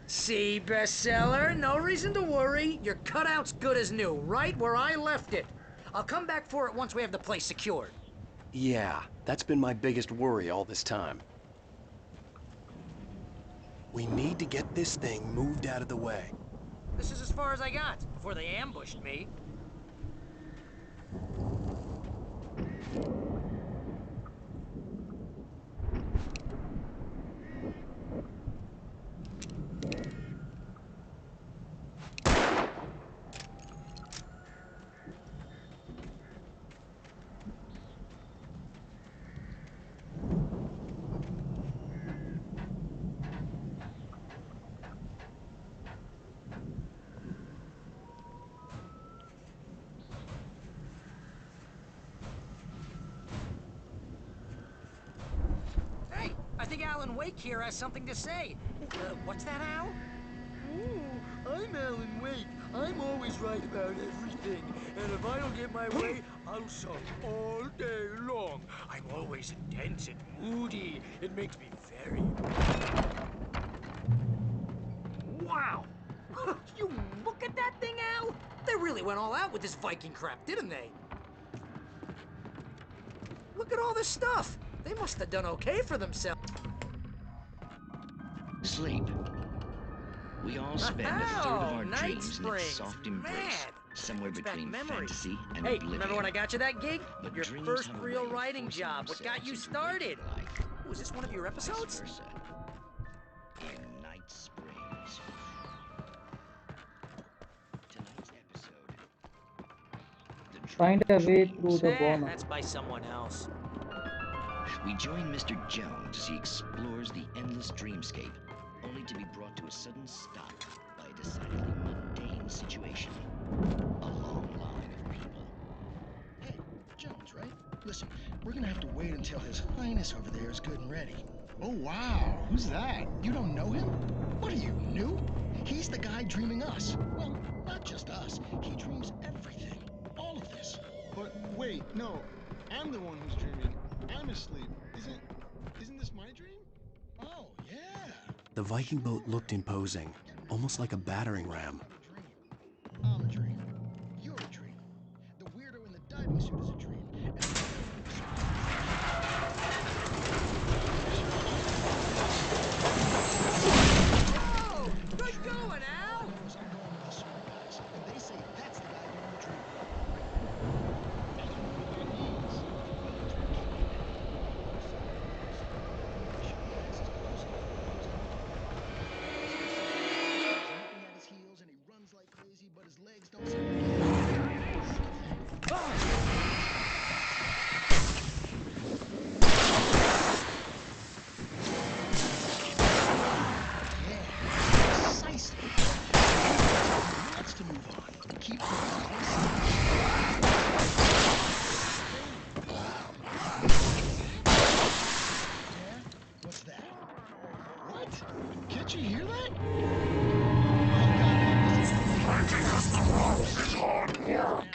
D: See, bestseller? No reason to worry. Your cutout's good as new, right where I left it. I'll come back for it once we have the place secured.
B: Yeah, that's been my biggest worry all this time. We need to get this thing moved out of the way.
D: This is as far as I got before they ambushed me. Hey, I think Alan Wake here has something to say. What's that, Al?
N: Ooh, I'm Alan Wake. I'm always right about everything. And if I don't get my way, I'll sulk all day long. I'm always intense and moody. It makes me very...
D: Wow! You look at that thing, Al! They really went all out with this Viking crap, didn't they? Look at all this stuff. They must have done okay for themselves.
O: Sleep. We all spend a third of our
D: Night
O: dreams in
D: Springs.
O: its soft embrace,
D: Mad.
O: somewhere
D: Brings back
O: between
D: memories.
O: fantasy and
D: Hey,
O: oblivion.
D: remember when I got you that gig?
O: But
D: Your
O: dreams
D: first
O: have a
D: real
O: way of
D: writing
O: forcing
D: job. What got you
O: themselves into
D: started?
O: waking life.
D: Was this one of your episodes?
O: Vice versa. In Night Springs. Tonight's episode.
A: Find a way through the bonus.
D: That's by someone else.
O: We join Mr. Jones as he explores the endless dreamscape, only to be brought to a sudden stop by a decidedly mundane situation. A long line of people.
H: Hey, Jones, right? Listen, we're gonna have to wait until His Highness over there is good and ready. Oh, wow. Who's that? You don't know him? What are you, new? He's the guy dreaming us. Well, not just us. He dreams everything. All of this.
P: But wait, no. I'm the one who's dreaming. I'm asleep. Isn't this my dream?
H: Oh, yeah.
B: The Viking boat looked imposing, almost like a battering ram.
H: I'm a dream. You're a dream. The weirdo in the diving suit is a dream.
D: Whoa! Good going, Al!
H: They say that's the guy you're dreaming.
P: Can't you hear that?
L: Fighting as the ropes is hard work.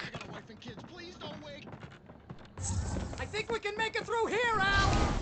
D: I think we can make it through here, Al!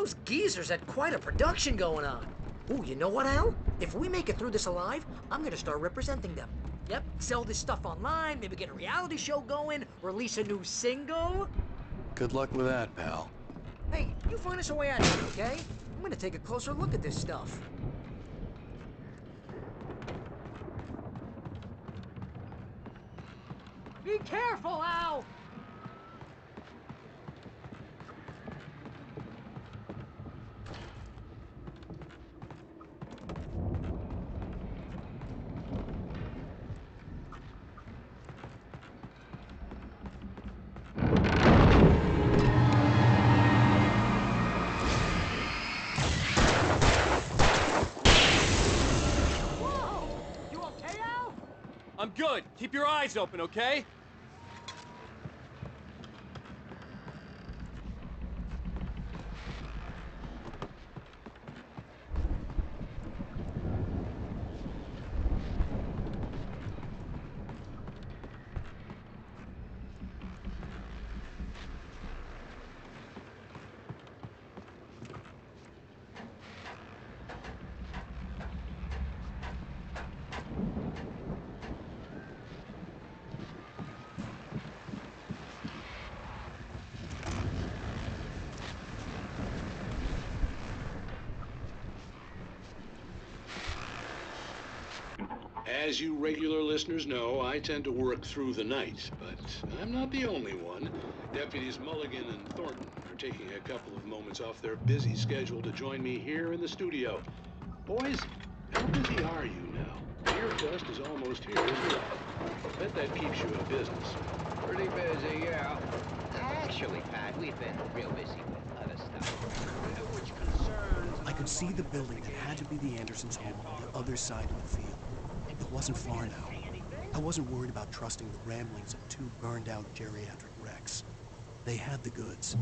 D: Those geezers had quite a production going on. Ooh, you know what, Al? If we make it through this alive, I'm gonna start representing them. Yep, sell this stuff online, maybe get a reality show going, release a new single.
B: Good luck with that, pal.
D: Hey, you find us a way out of it, okay? I'm gonna take a closer look at this stuff. Be careful, Al!
K: I'm good. Keep your eyes open, okay?
Q: As you regular listeners know, I tend to work through the night, but I'm not the only one. Deputies Mulligan and Thornton are taking a couple of moments off their busy schedule to join me here in the studio. Boys, how busy are you now? Ear dust is almost here as well. Bet that keeps you in business.
R: Pretty busy, yeah. Actually, Pat, we've been real busy with other stuff. Which concerns...
B: I could see the building that had to be the Andersons' home on the other side of the field. It wasn't far now. I wasn't worried about trusting the ramblings of two burned-out geriatric wrecks. They had the goods.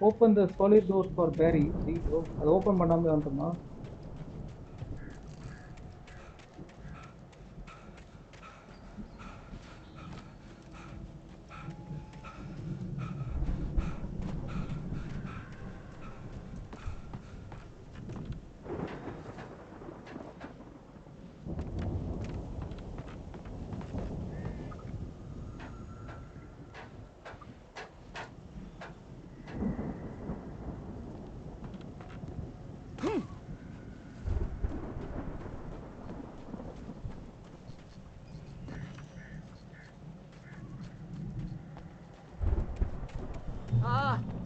A: Open the solid doors for Barry. அது open பண்ணாமலே வந்துட்டோமா?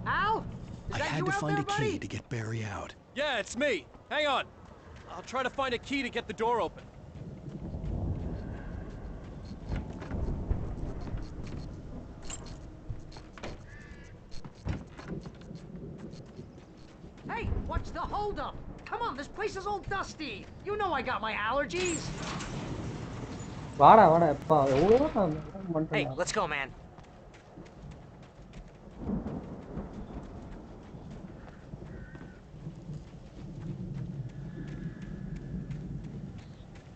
D: Al? Is
B: I
D: that
B: had
D: you
B: to
D: out
B: find
D: there,
B: a key
D: buddy?
B: to get Barry out.
K: Yeah, it's me. Hang on. I'll try to find a key to get the door open.
D: Hey, what's the holdup? Come on, this place is all dusty. You know I got my allergies.
A: வாடா வாடா எப்பா எவ்வளோ நான்
D: Hey,
A: பண்ணிட்டேன்.
D: let's go, man.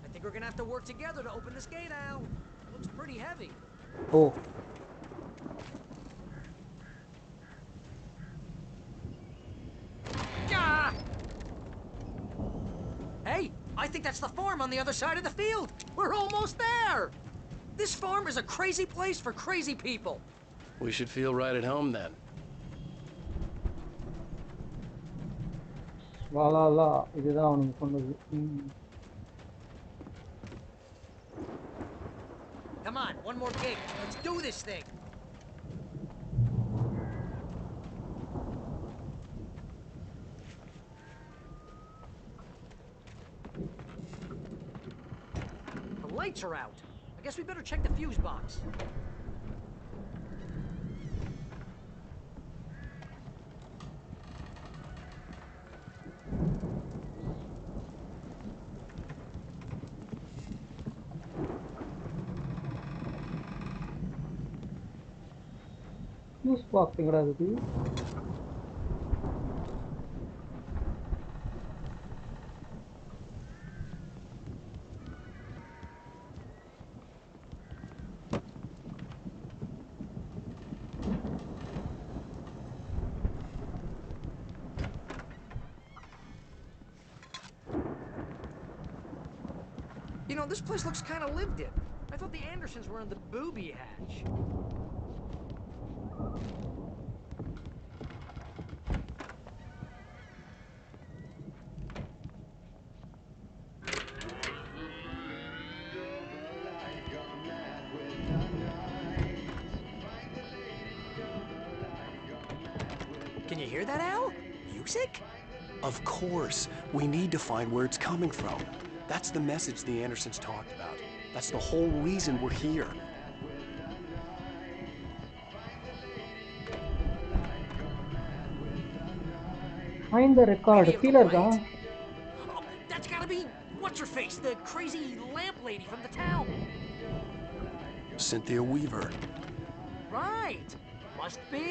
D: I think we're gonna have to work together to open this gate, Al. Looks pretty heavy.
A: Oh.
D: Ah! Hey, I think that's the farm on the other side of the field. We're almost there. This farm is a crazy place for crazy people.
B: We should feel right at home then.
A: வா லா லா இதுதான் அவனுக்கு சொன்னது.
D: Come on, one more gig. Let's do this thing. The lights are out. I guess we better check the fuse box.
A: Fuse box எங்கடா இருக்கு?
D: You know, this place looks kind of lived in. I thought the Andersons were in the booby hatch. Can you hear that, Al? Music?
B: Of course. We need to find where it's coming from. That's the message the Andersons talked about. That's the whole reason we're here.
A: Find the record. கீழ இருக்கா?
D: Oh, that's gotta be what's-her-face, the crazy lamp lady from the town.
B: Cynthia Weaver.
D: Right. Must be.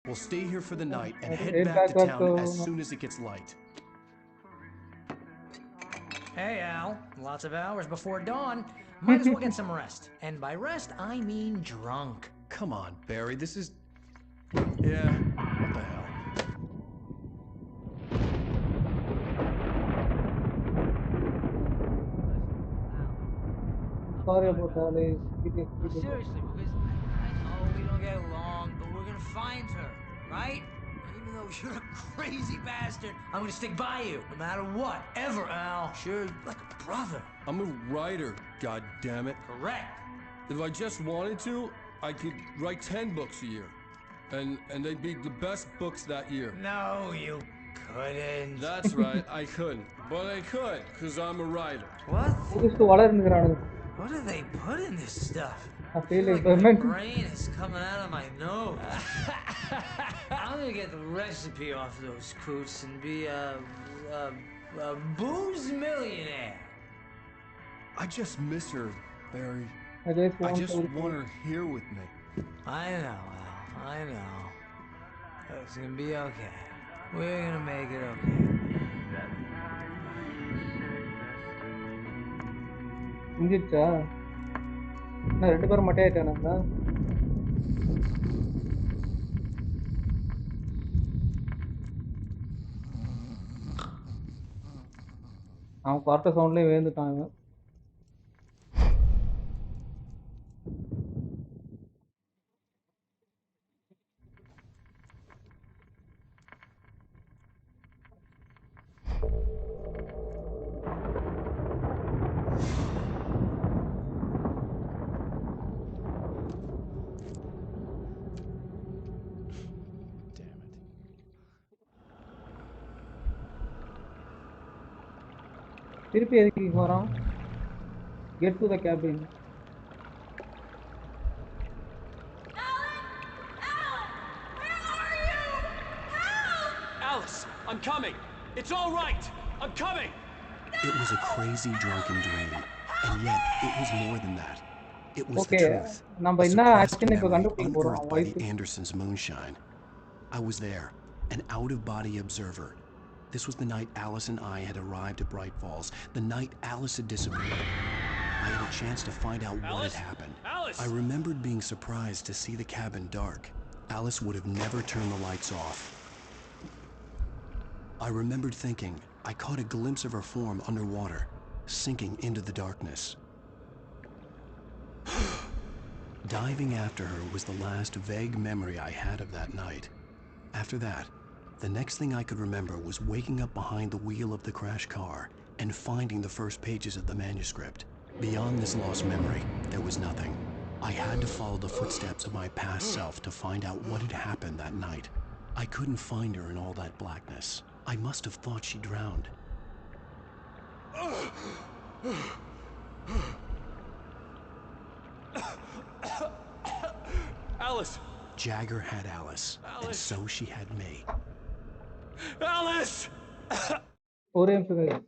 B: We'll stay here for the night and
A: Okay,
B: head back to
A: back
B: town
A: to-
B: as soon as it gets light.
J: Hey, Al. Lots of hours before dawn. Might as well get some rest. And by rest, I mean drunk.
B: Come on, Barry, this is... Yeah, what the hell?
A: Sorry about that.
D: Seriously, because I know we don't get along, but we're gonna find her, right? Even though you're a crazy bastard, I'm gonna stick by you, no matter what, ever, Al. Sure, like a brother.
S: I'm a writer, goddammit.
D: Correct.
S: If I just wanted to, I could write 10 books a year. And they'd be the best books that year.
D: No, you couldn't.
S: That's right, I couldn't. But I could, because I'm a writer.
D: What?
A: புதுசு வளர்ந்துக்கிறானுங்க.
D: What do they put in this stuff?
A: I feel
D: like my
A: experiment.
D: brain is coming out of my nose. I'm gonna get the recipe off those coots and be a booze millionaire.
S: I just miss her Barry.
A: I just
S: I
A: want
S: just
A: to
S: want her here with me.
N: I know, Al. I know. It's gonna be okay. We're gonna make it okay.
A: முடிஞ்சிடுச்சா? என்ன 2 பேரும் மட்டை ஆயிட்டானுங்களா? அவன் பார்த்த சவுண்ட்லயே விழுந்துட்டான் இவன். திருப்பி எதுக்கு இங்க வரான்? Get to the cabin.
K: Alice, I'm coming. It's all right. I'm coming.
B: It was a crazy drunken dream, and yet it was more than that. It was the
A: Okay,
B: truth.
A: நம்ம
B: A
A: என்ன
B: suppressed
A: action இப்ப
B: memory
A: கண்டுபிடிக்க போறோம்
B: unearthed by the
A: voice.
B: Andersons' moonshine. I was there, an out-of-body observer. This was the night Alice and I had arrived at Bright Falls, the night Alice had disappeared. I had a chance to find out what had happened.
K: Alice!
B: I remembered being surprised to see the cabin dark. Alice would have never turned the lights off. I remembered thinking I caught a glimpse of her form underwater, sinking into the darkness. Diving after her was the last vague memory I had of that night. After that, the next thing I could remember was waking up behind the wheel of the crashed car and finding the first pages of the manuscript. Beyond this lost memory, there was nothing. I had to follow the footsteps of my past self to find out what had happened that night. I couldn't find her in all that blackness. I must have thought she drowned.
K: Alice!
B: Jagger had Alice, and so she had me.
K: Alice!
A: ஒரே நிமிஷம்.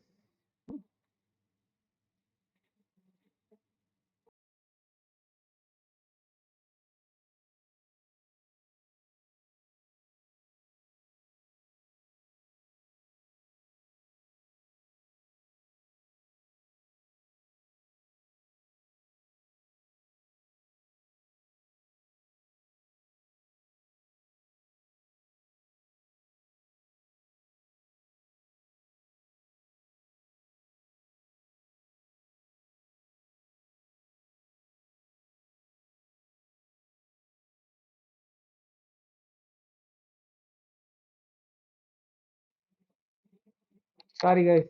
A: Sorry guys,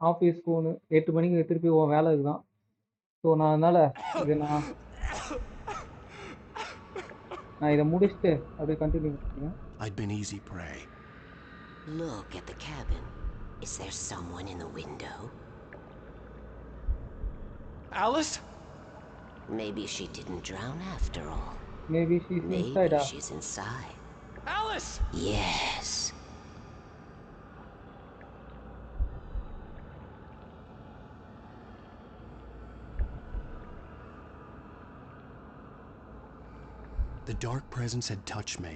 A: office phone 8 மணிக்கு திருப்பி உன் வேலை இதுதான். So நான் அதனால் நான் இதை முடிச்சுட்டு அப்படியே கண்டினியூ பண்ணுறேன்.
B: I'd been easy prey.
G: Look at the cabin. Is there someone in the window?
K: Alice?
G: Maybe she didn't drown after all.
A: Maybe she's inside.
G: Maybe she's inside.
K: Alice!
G: Yes.
B: The dark presence had touched me.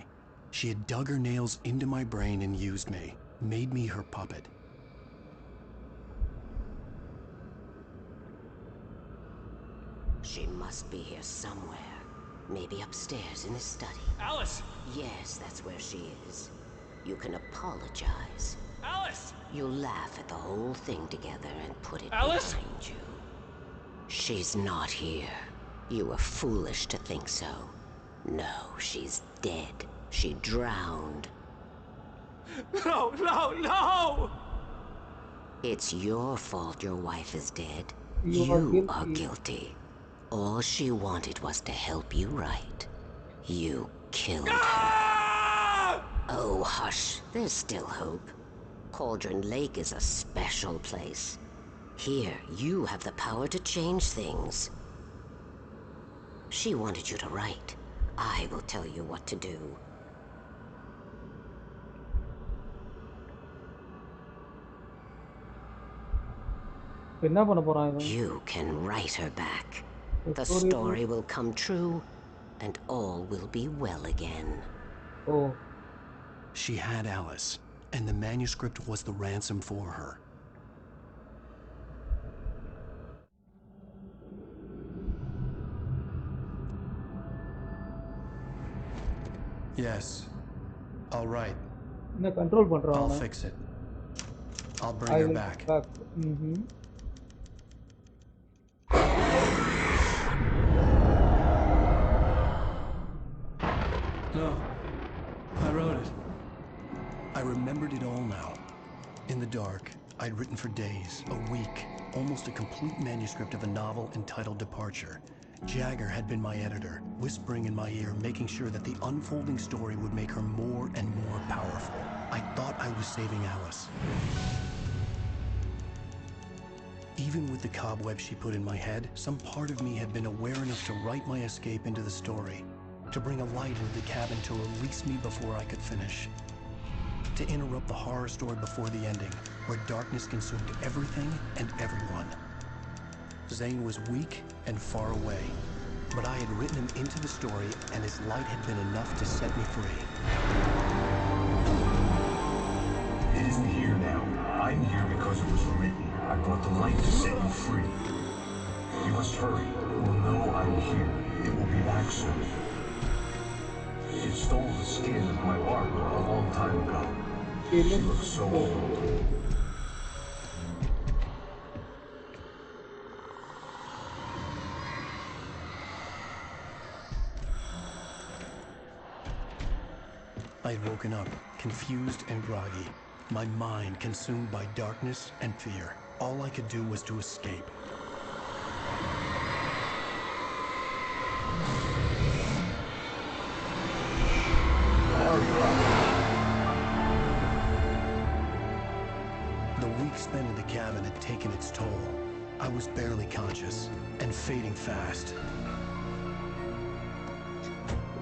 B: She had dug her nails into my brain and used me, made me her puppet.
G: She must be here somewhere. Maybe upstairs in the study.
K: Alice!
G: Yes, that's where she is. You can apologize.
K: Alice!
G: You laugh at the whole thing together and put it
K: Alice?
G: behind you. She's not here. You were foolish to think so. No, she's dead. She drowned.
K: No, no, no!
G: It's your fault your wife is dead.
A: You
G: are guilty. All she wanted was to help you right. You killed her. Oh, hush. There's still hope. Cauldron Lake is a special place. Here, you have the power to change things. She wanted you to write. I will tell you what to do.
A: என்ன பண்ண போறான் இவன்?
G: You can write her back. The story will come true, and all will be well again.
A: Oh.
B: She had Alice, and the manuscript was the ransom for her. Yes. All right. I'll fix it. I'll bring her back. No. I wrote it. I remembered it all now. In the dark, I'd written for days, a week, almost a complete manuscript of a novel entitled Departure. Jagger had been my editor, whispering in my ear, making sure that the unfolding story would make her more and more powerful. I thought I was saving Alice. Even with the cobweb she put in my head, some part of me had been aware enough to write my escape into the story, to bring a light into the cabin to release me before I could finish, to interrupt the horror story before the ending, where darkness consumed everything and everyone. Zane was weak and far away, but I had written him into the story, and his light had been enough to set me free.
M: It isn't here now. I'm here because it was written. I brought the light to set you free. You must hurry. It will know I'm here. It will be back soon. It stole the skin of my Barbara a long time ago. She looks so old.
B: I'd woken up, confused and groggy, my mind consumed by darkness and fear. All I could do was to escape. The week spent in the cabin had taken its toll. I was barely conscious and fading fast.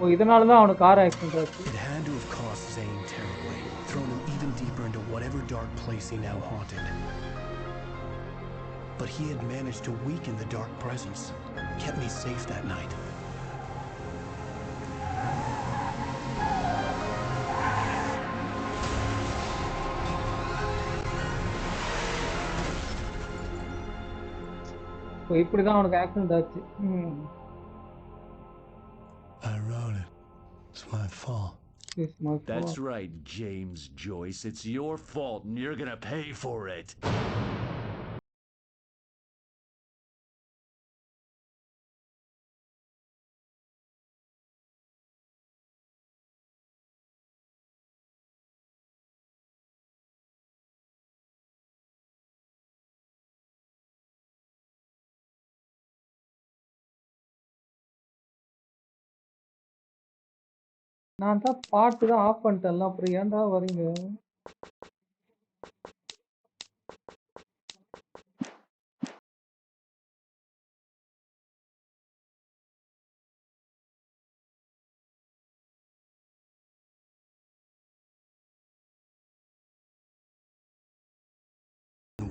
A: It had
B: to have cost Zane terribly, thrown him even deeper into whatever dark place he now haunted. But he had managed to weaken the dark presence, kept me safe that night.
S: I wrote it. It's my fault.
T: That's right, James Joyce. It's your fault, and you're gonna pay for it.
A: நான் தான் பாட்டு தான் of பண்ணிட்டேன்ல, அப்புறம் ஏன்டா வரீங்க?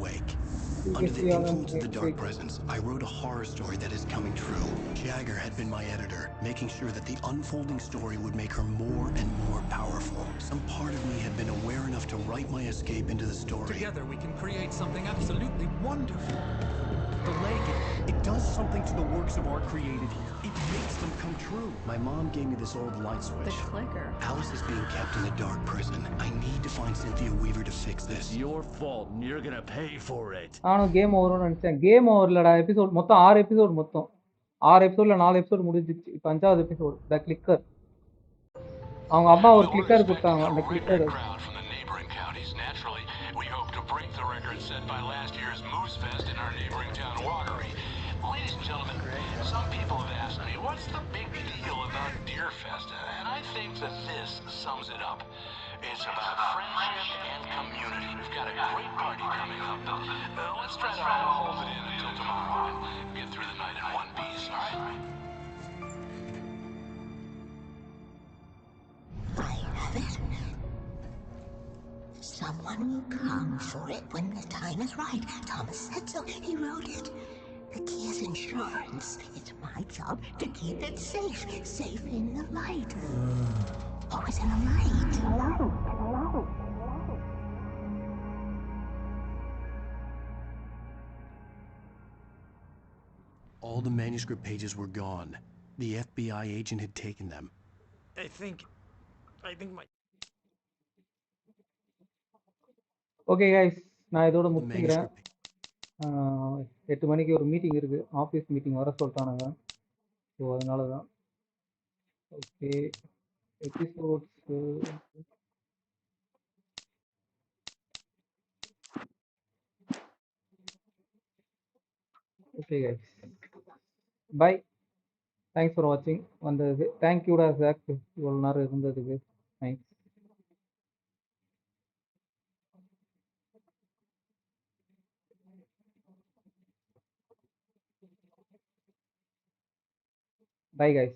B: Wake. Under the influence of the dark presence, I wrote a horror story that is coming true. Jagger had been my editor, making sure that the unfolding story would make her more and more powerful. Some part of me had been aware enough to write my escape into the story.
K: Together we can create something absolutely wonderful.
B: The lake, it does something to the works of art created here. It makes them come true. My mom gave me this old light switch.
U: The clicker.
B: Alice is being kept in a dark prison. I need to find Cynthia Weaver to fix this.
T: It's your fault, and you're gonna pay for it.
A: நானும் game ஓவர்னு நினைச்சேன். Game ஓவர்லடா, episode மொத்தம் 6 episode மொத்தம். 6 எபிசோட்ல 4 episode முடிஞ்சிச்சு. இப்போ 5வது episode, த clicker. அவங்க அம்மா ஒரு கிளிக்கர் கொடுத்தாங்க, அந்த clicker.
L: Ladies and gentlemen, some people have asked me, what's the big deal about Deerfest? And I think that this sums it up. It's about friendship and community. We've got a great party coming up, but let's try to hold it in until tomorrow and get through the night in one piece, all right?
G: I have it. Someone will come for it when the time is right. Thomas said so. He wrote it. The key is insurance. It's my job to keep it safe. Safe in the light. Always in the light.
B: All the manuscript pages were gone. The FBI agent had taken them.
K: I think my...
A: okay guys, நான் இதோட
B: The
A: முடிச்சுக்கிறேன்.
B: manuscript
A: 8 மணிக்கு ஒரு meeting இருக்குது, office meeting வர சொல்லிட்டானுங்க. So அதனால தான். Okay, episodes okay guys, bye. Thanks for வாட்சிங். வந்ததுக்கு தேங்க்யூடா ஜாக், இவ்வளோ நேரம் இருந்ததுக்கு. தேங்க்ஸ். Bye guys.